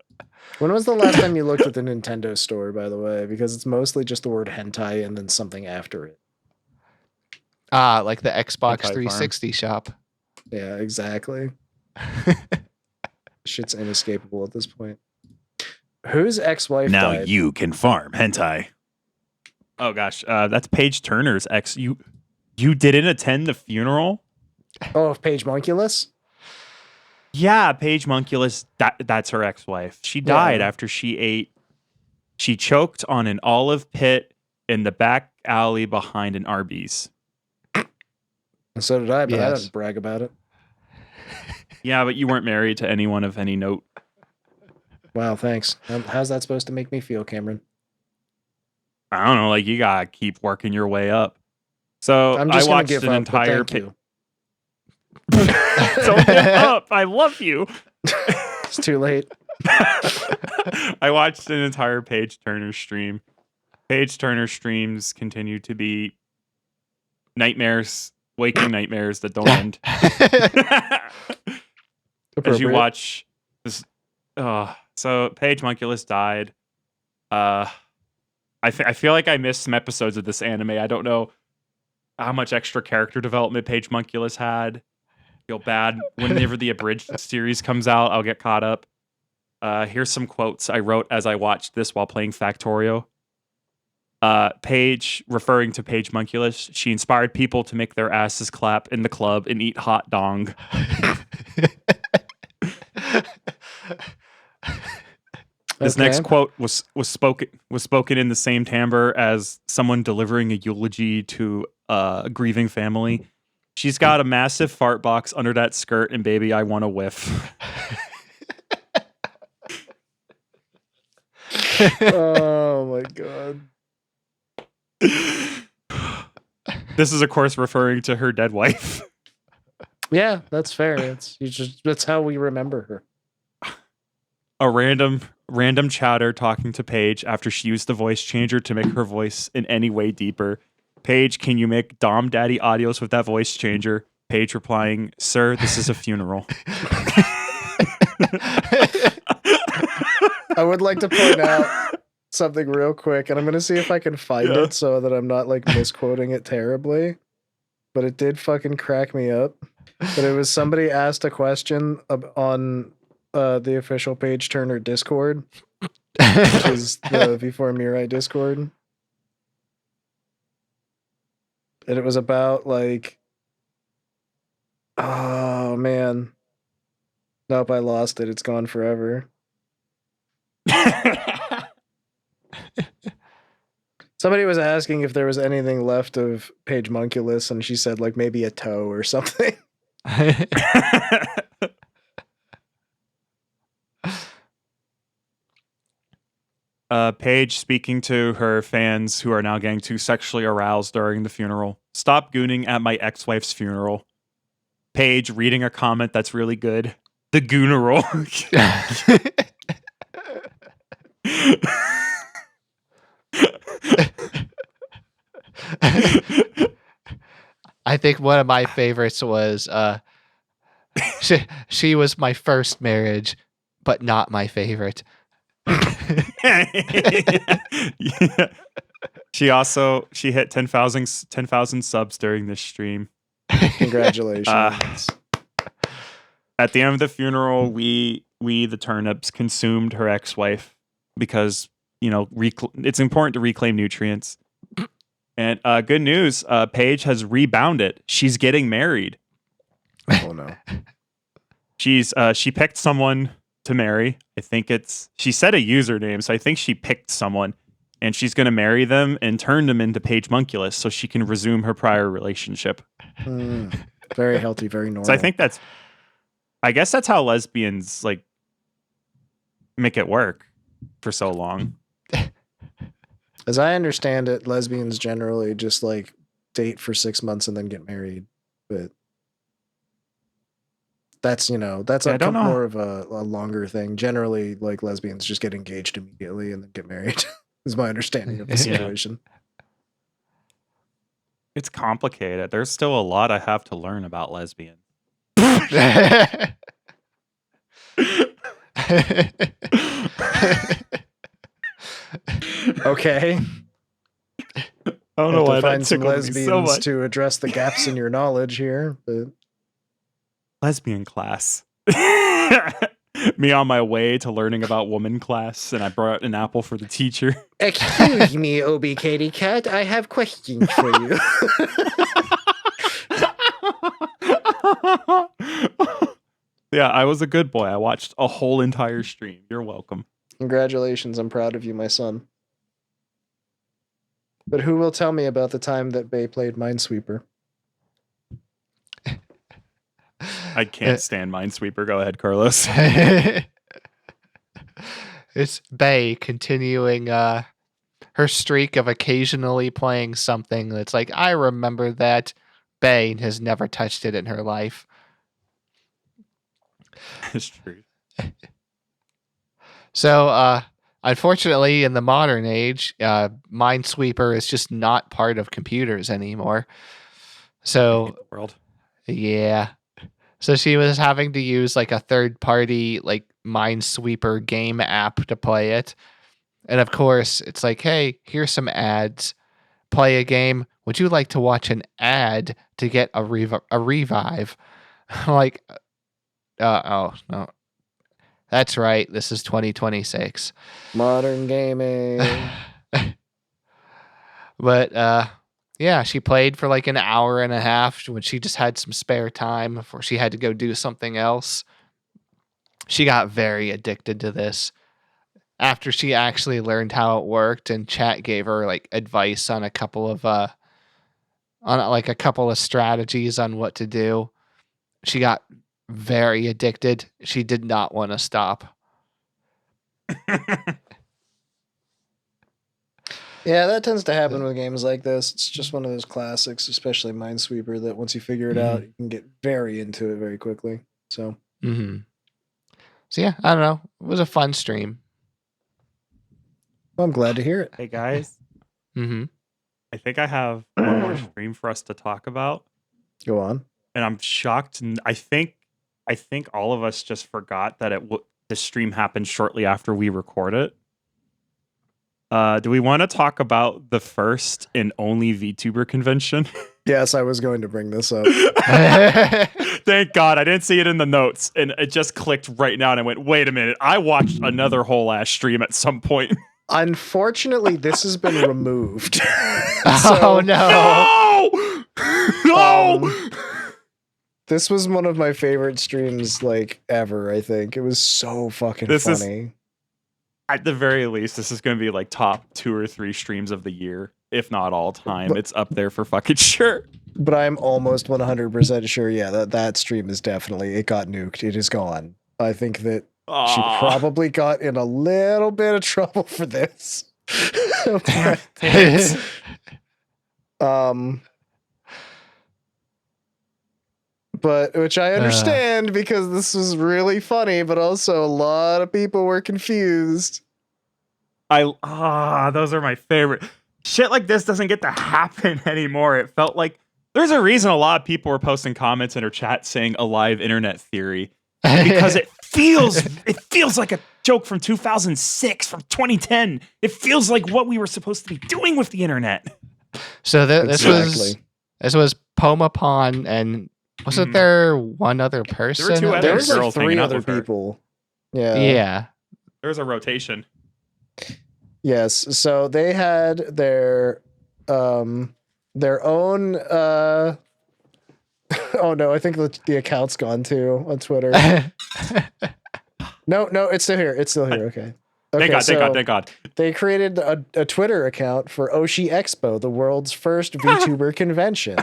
When was the last time you looked at the Nintendo store, by the way? Because it's mostly just the word hentai and then something after it. Ah, like the Xbox Hentai 360 shop. Yeah, exactly. Shit's inescapable at this point. Whose ex-wife Now died? you can farm hentai. Oh gosh, that's Paige Turner's ex. You didn't attend the funeral? Oh, Paige Monculus? Yeah, Paige Munculus, that's her ex-wife. She died after she choked on an olive pit in the back alley behind an Arby's. And so did I, but I didn't brag about it. Yeah, but you weren't married to anyone of any note. Wow, thanks. How's that supposed to make me feel, Cameron? I don't know, like you gotta keep working your way up. So I'm just I watched give an up, entire thank you. Don't give up. I love you. It's too late. I watched an entire Paige Turner stream. Paige Turner streams continue to be nightmares, waking nightmares that don't end. As you watch this, so Paige Munculus died. I feel like I missed some episodes of this anime. I don't know how much extra character development Paige Munculus had. Feel bad. Whenever the abridged series comes out, I'll get caught up. Here's some quotes I wrote as I watched this while playing Factorio. Paige, referring to Paige Munculus, she inspired people to make their asses clap in the club and eat hot dong. This next quote was spoken in the same timbre as someone delivering a eulogy to a grieving family. She's got a massive fart box under that skirt, and baby, I want to whiff. Oh my god. This is, of course, referring to her dead wife. Yeah, that's fair. That's how we remember her. A random chatter talking to Paige after she used the voice changer to make her voice in any way deeper. Paige, can you make Dom Daddy audios with that voice changer? Paige replying, sir, this is a funeral. I would like to point out something real quick, and I'm going to see if I can find it so that I'm not like misquoting it terribly. But it did fucking crack me up. But it was somebody asked a question on the official Paige Turner Discord, which is the V4 Mirai Discord. And it was about like, oh man. Nope, I lost it. It's gone forever. Somebody was asking if there was anything left of Paige Munculus, and she said like maybe a toe or something. Paige speaking to her fans who are now getting too sexually aroused during the funeral. Stop gooning at my ex-wife's funeral. Paige reading a comment that's really good. The gooneral. I think one of my favorites was she was my first marriage, but not my favorite. Yeah. She hit 10,000 subs during this stream. Congratulations. At the end of the funeral, we the turnips consumed her ex-wife because, you know, it's important to reclaim nutrients. And good news, Paige has rebounded. She's getting married. Oh no. She picked someone to marry. I think she said a username, so I think she picked someone, and she's going to marry them and turn them into Paige Munculus so she can resume her prior relationship. Very healthy, very normal. So I guess that's how lesbians like make it work for so long. As I understand it, lesbians generally just like date for 6 months and then get married. But that's, more of a longer thing. Generally, like lesbians just get engaged immediately and then get married. Is my understanding of the situation. It's complicated. There's still a lot I have to learn about lesbians. Okay. I don't know why find that some tickled me lesbians so much. to address the gaps in your knowledge here. But lesbian class. Me on my way to learning about woman class, and I brought an apple for the teacher. Excuse me, Obi Katie Cat. I have questions for you. Yeah, I was a good boy. I watched a whole entire stream. You're welcome. Congratulations. I'm proud of you, my son. But who will tell me about the time that Bae played Minesweeper? I can't stand Minesweeper. Go ahead, Carlos. It's Bae continuing her streak of occasionally playing something that's like, I remember that. Bae has never touched it in her life. It's true. So, unfortunately, in the modern age, Minesweeper is just not part of computers anymore. So, World. Yeah. So she was having to use like a third party like Minesweeper game app to play it. And of course, it's like, hey, here's some ads. Play a game. Would you like to watch an ad to get a revive? Like, oh, no. That's right. This is 2026. Modern gaming. But yeah, she played for like an hour and a half when she just had some spare time before she had to go do something else. She got very addicted to this. After she actually learned how it worked and chat gave her like advice on a couple of strategies on what to do, she got very addicted. She did not want to stop. Yeah, that tends to happen with games like this. It's just one of those classics, especially Minesweeper, that once you figure it out, you can get very into it very quickly. So, So yeah, I don't know. It was a fun stream. well, I'm glad to hear it. Hey guys, Mm-hmm. I think I have one more stream for us to talk about, Go on. and I'm shocked. And I think all of us just forgot that the stream happened shortly after we record it. Do we want to talk about the first and only VTuber convention? Yes, I was going to bring this up. Thank God I didn't see it in the notes, and it just clicked right now, and I went, "Wait a minute! I watched another whole ass stream at some point." Unfortunately, this has been removed. Oh no! No! This was one of my favorite streams like ever. I think it was so fucking funny. At the very least, this is going to be like top 2 or 3 streams of the year, if not all time. It's up there for fucking sure. But I'm almost 100% sure, yeah, that stream is definitely, it got nuked. It is gone. I think that she probably got in a little bit of trouble for this. But which I understand because this was really funny, but also a lot of people were confused. Those are my favorite. Shit like this doesn't get to happen anymore. It felt like there's a reason a lot of people were posting comments in her chat saying a live internet theory, because it feels like a joke from 2006, from 2010. It feels like what we were supposed to be doing with the internet. So this was Pomapon, and wasn't there one other person? There were 2 other there was girls like 3 hanging out other with her. people. Yeah. There was a rotation. Yes, so they had their own oh no, I think the account's gone too on Twitter. No, it's still here. It's still here. Okay. Thank God. They created a Twitter account for Oshi Expo, the world's first VTuber convention.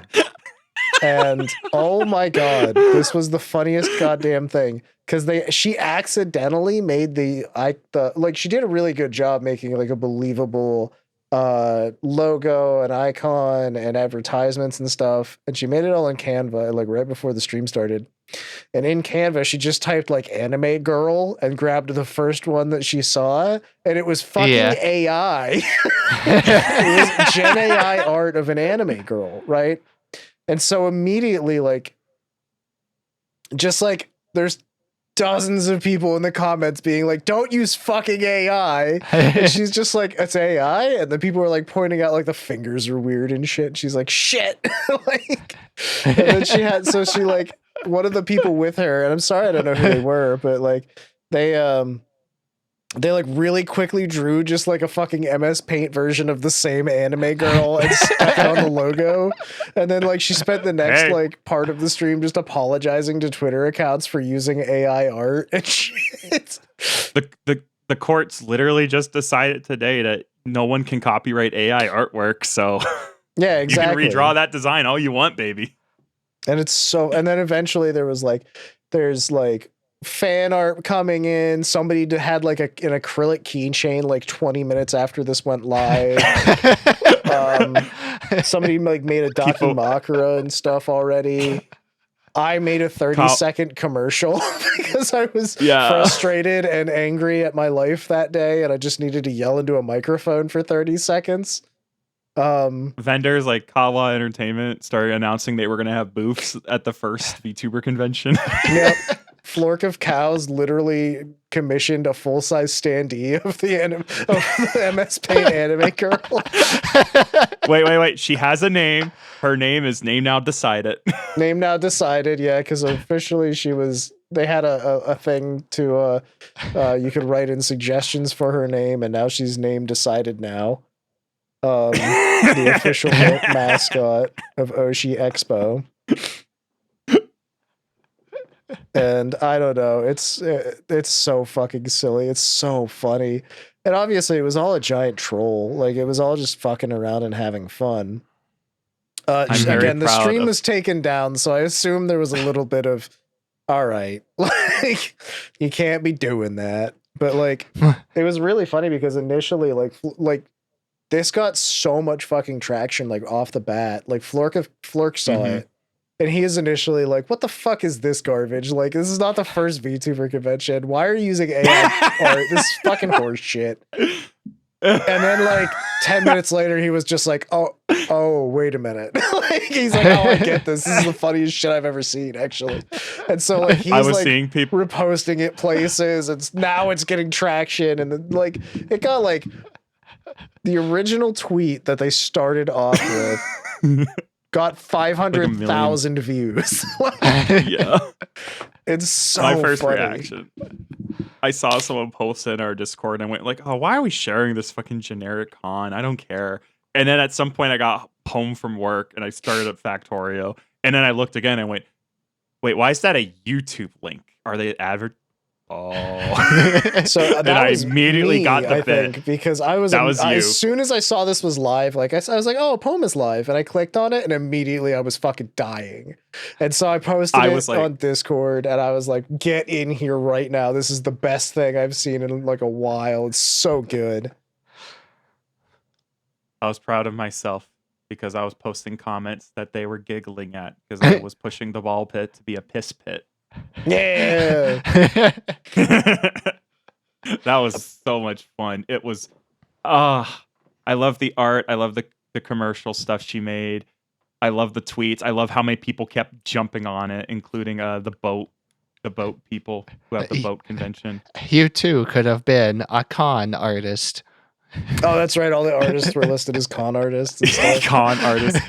And oh my God, this was the funniest goddamn thing. Because she accidentally made she did a really good job making like a believable logo and icon and advertisements and stuff. And she made it all in Canva like right before the stream started. And in Canva, she just typed like anime girl and grabbed the first one that she saw, and it was fucking AI. It was Gen AI art of an anime girl, right? And so immediately, like, just like there's dozens of people in the comments being like, don't use fucking AI. And she's just like, it's AI. And the people are like pointing out like the fingers are weird and shit. And she's like, shit. Like, and then she like, one of the people with her, and I'm sorry I don't know who they were, but like they They like really quickly drew just like a fucking MS Paint version of the same anime girl and stuck it on the logo. And then like she spent the next like part of the stream just apologizing to Twitter accounts for using AI art and shit. The courts literally just decided today that no one can copyright AI artwork, so yeah, exactly. You can redraw that design all you want, baby. And it's so, and then eventually there's like fan art coming in. Somebody had like an acrylic keychain like 20 minutes after this went live. Somebody like made a Dakimakura and stuff already. I made a 30-second commercial because I was frustrated and angry at my life that day, and I just needed to yell into a microphone for 30 seconds. Vendors like Kawa Entertainment started announcing they were going to have booths at the first VTuber convention. Yep. Flork of Cows literally commissioned a full-size standee of the MS Paint anime girl. Wait. She has a name. Her name is Name Now Decided. Name Now Decided, yeah, because officially they had a thing to, you could write in suggestions for her name, and now she's Name Decided Now. The official mascot of Oshi Expo. And I don't know, it's so fucking silly. It's so funny. And obviously it was all a giant troll. Like it was all just fucking around and having fun. Again, the stream was taken down, so I assume there was a little bit of, all right, like you can't be doing that. But like it was really funny because initially like this got so much fucking traction like off the bat. Like Flork saw it. And he is initially like, what the fuck is this garbage? Like, this is not the first VTuber convention. Why are you using AI art? This is fucking horse shit. And then like 10 minutes later, he was just like, oh, wait a minute. Like, he's like, oh, I get this. This is the funniest shit I've ever seen, actually. And so like he's like seeing people reposting it places, and now it's getting traction. And then like it got like the original tweet that they started off with got 500,000 views. Yeah. It's so my first funny. reaction. I saw someone post in our Discord and I went like, oh, why are we sharing this fucking generic con? I don't care. And then at some point I got home from work and I started up Factorio. And then I looked again and went, wait, why is that a YouTube link? Are they Oh, so that I was immediately got the bit because I was as soon as I saw this was live, like I was like, oh, Poem is live, and I clicked on it, and immediately I was fucking dying, and so I posted it on Discord, and I was like, get in here right now, this is the best thing I've seen in like a while, it's so good. I was proud of myself because I was posting comments that they were giggling at because I was pushing the ball pit to be a piss pit. Yeah. That was so much fun. It was I love the art. I love the commercial stuff she made. I love the tweets. I love how many people kept jumping on it, including the boat people who have the boat convention. You too could have been a con artist. Oh, that's right. All the artists were listed as con artists and stuff. Con artists.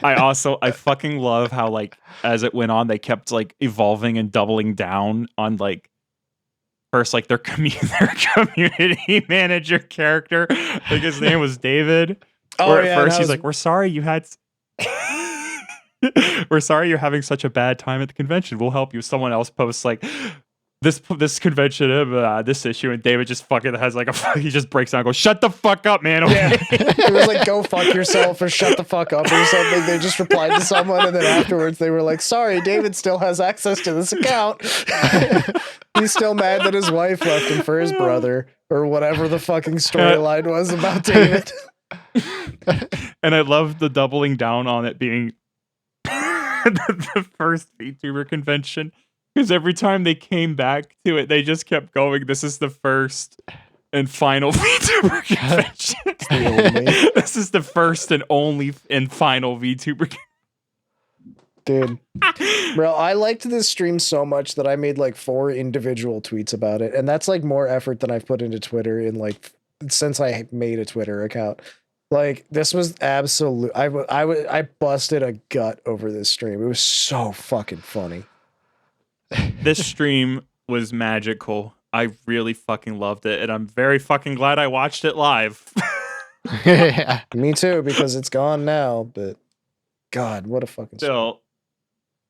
I fucking love how like as it went on, they kept like evolving and doubling down on like first like their community manager character. I think his name was David. Oh, at first he's like, "We're sorry you had." We're sorry you're having such a bad time at the convention. We'll help you. Someone else posts like this convention, this issue, and David just fucking has like he just breaks down and goes, shut the fuck up, man. Okay? Yeah. It was like, go fuck yourself or shut the fuck up or something. They just replied to someone, and then afterwards they were like, sorry, David still has access to this account. He's still mad that his wife left him for his brother or whatever the fucking storyline was about David. And I love the doubling down on it being the first VTuber convention. Because every time they came back to it, they just kept going. This is the first and final VTuber convention. This is the first and only and final VTuber. Dude, bro, I liked this stream so much that I made like 4 individual tweets about it, and that's like more effort than I've put into Twitter in like since I made a Twitter account. Like this was absolute. I busted a gut over this stream. It was so fucking funny. This stream was magical. I really fucking loved it, and I'm very fucking glad I watched it live. Yeah. Me too, because it's gone now, but God, what a fucking Still,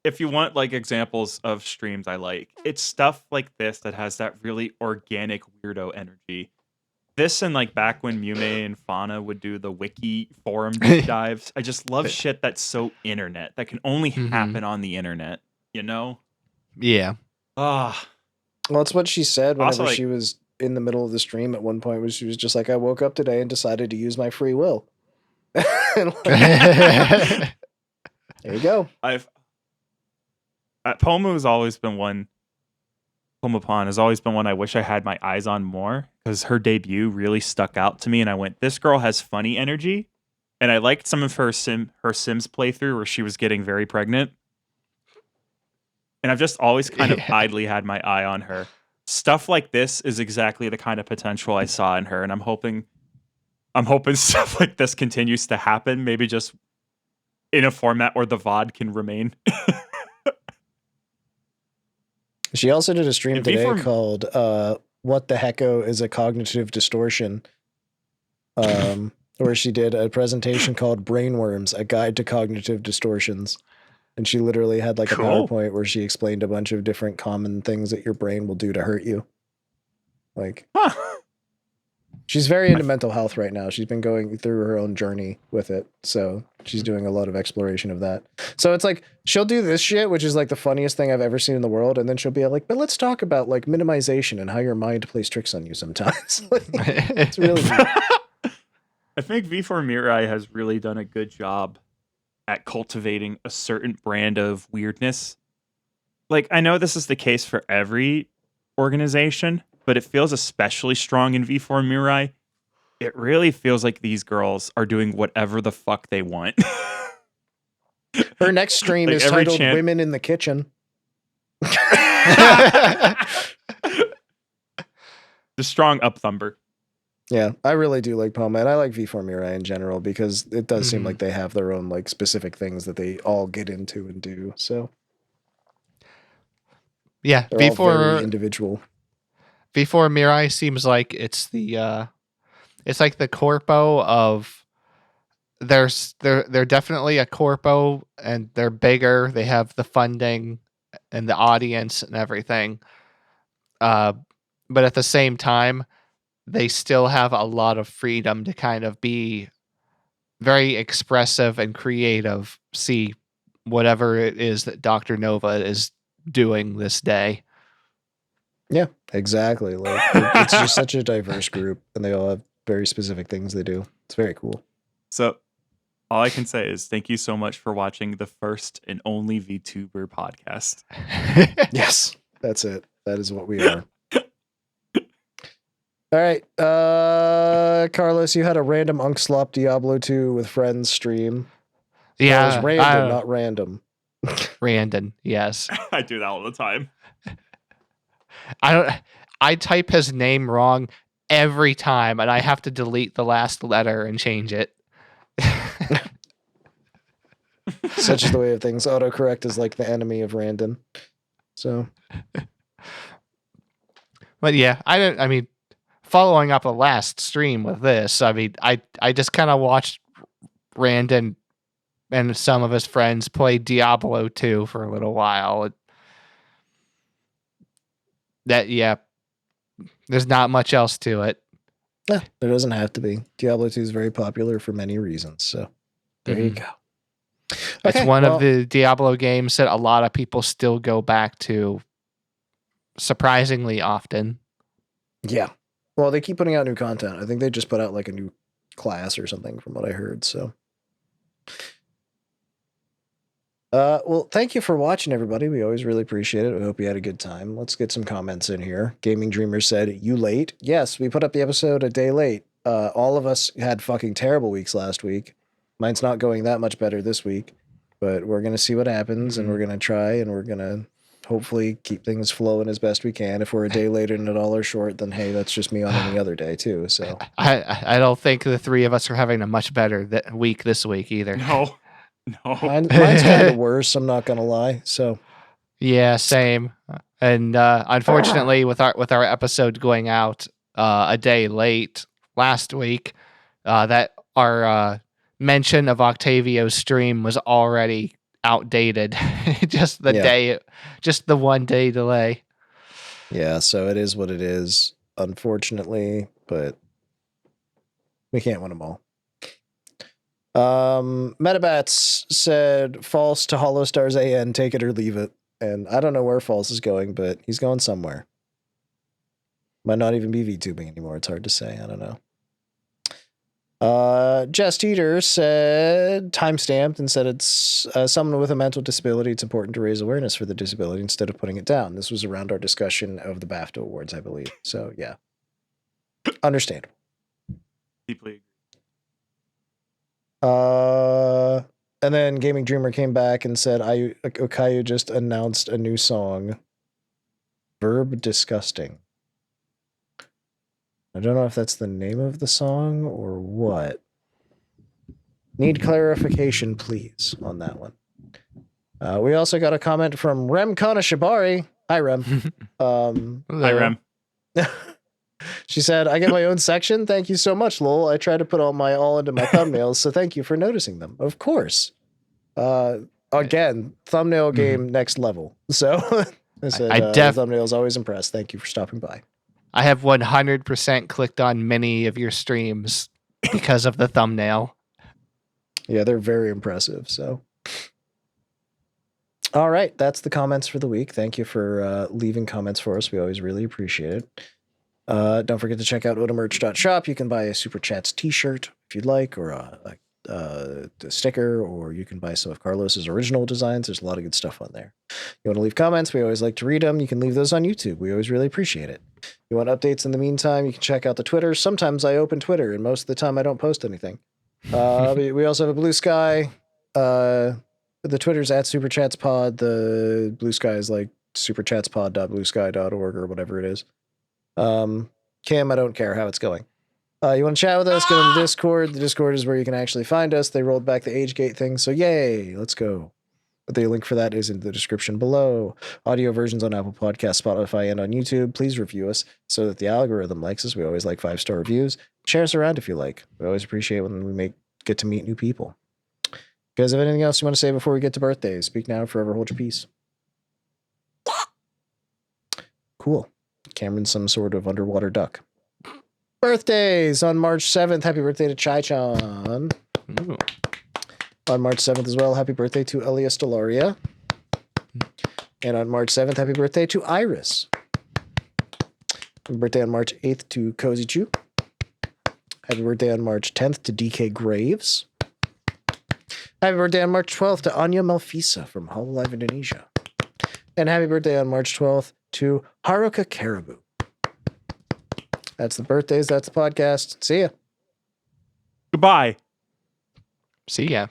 if you want like examples of streams I like, it's stuff like this that has that really organic weirdo energy. This and like back when Mume and Fauna would do the wiki forum deep dives. I just love shit that's so internet that can only happen on the internet, you know? Yeah. Ah. Well, it's what she said whenever Also, like- she was in the middle of the stream at one point, where she was just like, I woke up today and decided to use my free will. And like, there you go. Pomu has always been one. Pomapon has always been one I wish I had my eyes on more, because her debut really stuck out to me, and I went, this girl has funny energy, and I liked some of her Sims playthrough where she was getting very pregnant, and I've just always kind of idly had my eye on her. Stuff like this is exactly the kind of potential I saw in her, and I'm hoping stuff like this continues to happen, maybe just in a format where the VOD can remain. She also did a stream today called What the Hecko is a Cognitive Distortion, where she did a presentation called Brainworms, a Guide to Cognitive Distortions. And she literally had like a PowerPoint where she explained a bunch of different common things that your brain will do to hurt you. Like, she's very into mental health right now. She's been going through her own journey with it. So she's doing a lot of exploration of that. So it's like, she'll do this shit, which is like the funniest thing I've ever seen in the world. And then she'll be like, but let's talk about like minimization and how your mind plays tricks on you sometimes. It's really good. I think V4Mirai has really done a good job at cultivating a certain brand of weirdness. Like, I know this is the case for every organization, but it feels especially strong in V4Mirai. It really feels like these girls are doing whatever the fuck they want. Her next stream is titled Women in the Kitchen. The strong up thumber. Yeah, I really do like Poma, and I like V4Mirai in general, because it does seem like they have their own like specific things that they all get into and do. So yeah, they're all very individual. V4Mirai seems like it's the it's like the corpo of they're definitely a corpo, and they're bigger. They have the funding and the audience and everything. But at the same time, they still have a lot of freedom to kind of be very expressive and creative. See whatever it is that Dr. Nova is doing this day. Yeah, exactly. Like it's just such a diverse group, and they all have very specific things they do. It's very cool. So all I can say is thank you so much for watching the first and only VTuber podcast. Yes, that's it. That is what we are. All right, Carlos, you had a random Unkslop Diablo 2 with friends stream. Yeah, it was random, not random. Random, yes. I do that all the time. I type his name wrong every time, and I have to delete the last letter and change it. Such is the way of things. Autocorrect is like the enemy of random. So, but yeah, I mean, following up the last stream with this, I mean, I just kind of watched Randon and some of his friends play Diablo 2 for a little while. Yeah, there's not much else to it. Yeah, there doesn't have to be. Diablo 2 is very popular for many reasons. So there you go. It's one of the Diablo games that a lot of people still go back to surprisingly often. Yeah. Well, they keep putting out new content. I think they just put out like a new class or something from what I heard. So, well, thank you for watching, everybody. We always really appreciate it. We hope you had a good time. Let's get some comments in here. Gaming Dreamer said, "You late?" Yes, we put up the episode a day late. All of us had fucking terrible weeks last week. Mine's not going that much better this week, but we're going to see what happens, and we're going to try, and we're going to hopefully keep things flowing as best we can. If we're a day later and $1 short, then hey, that's just me on any other day too. So I don't think the three of us are having a much better week this week either. No. Mine's kind of worse. I'm not going to lie. So yeah, same. And unfortunately, with our episode going out a day late last week, that our mention of Octavio's stream was already outdated. Just the 1 day delay. Yeah, so it is what it is, unfortunately, but we can't win them all. Metabats said false to Hollow Stars AN, take it or leave it. And I don't know where false is going, but he's going somewhere. Might not even be VTubing anymore. It's hard to say. I don't know. Just Eater said timestamped and said it's someone with a mental disability. It's important to raise awareness for the disability instead of putting it down. This was around our discussion of the BAFTA awards, I believe. So yeah, understandable. Deeply. And then Gaming Dreamer came back and said, Okayu just announced a new song, Verb Disgusting. I don't know if that's the name of the song or what. Need clarification, please, on that one. We also got a comment from Rem Kanashibari. Hi, Rem. Hi, Rem. She said, I get my own section. Thank you so much, lol. I try to put all into my thumbnails, so thank you for noticing them. Of course. Again, thumbnail game next level. So I said, thumbnails always impressed. Thank you for stopping by. I have 100% clicked on many of your streams because of the thumbnail. Yeah, they're very impressive. So, all right, that's the comments for the week. Thank you for leaving comments for us. We always really appreciate it. Don't forget to check out odamerch.shop. You can buy a Super Chats t-shirt if you'd like, or a sticker, or you can buy some of Carlos's original designs. There's a lot of good stuff on there. You want to leave comments? We always like to read them. You can leave those on YouTube. We always really appreciate it. You want updates in the meantime? You can check out the Twitter. Sometimes I open Twitter, and most of the time I don't post anything. We also have a Blue Sky. The Twitter's at Super Chats Pod. The Blue Sky is like superchatspod.bluesky.org or whatever it is. Cam, I don't care how it's going. You want to chat with us? Go to the Discord. The Discord is where you can actually find us. They rolled back the age gate thing, so yay, let's go. But the link for that is in the description below. Audio versions on Apple Podcasts, Spotify, and on YouTube. Please review us so that the algorithm likes us. We always like 5-star reviews. Share us around if you like. We always appreciate when we get to meet new people. You guys have anything else you want to say before we get to birthdays? Speak now, forever hold your peace. Cool. Cameron's some sort of underwater duck. Birthdays on March 7th. Happy birthday to Chai-chan. On March 7th as well, happy birthday to Elias Delaria. And on March 7th, happy birthday to Iris. Happy birthday on March 8th to Cozy Chew. Happy birthday on March 10th to DK Graves. Happy birthday on March 12th to Anya Malfisa from Hololive Indonesia. And happy birthday on March 12th to Haruka Caribou. That's the birthdays. That's the podcast. See ya. Goodbye. See ya.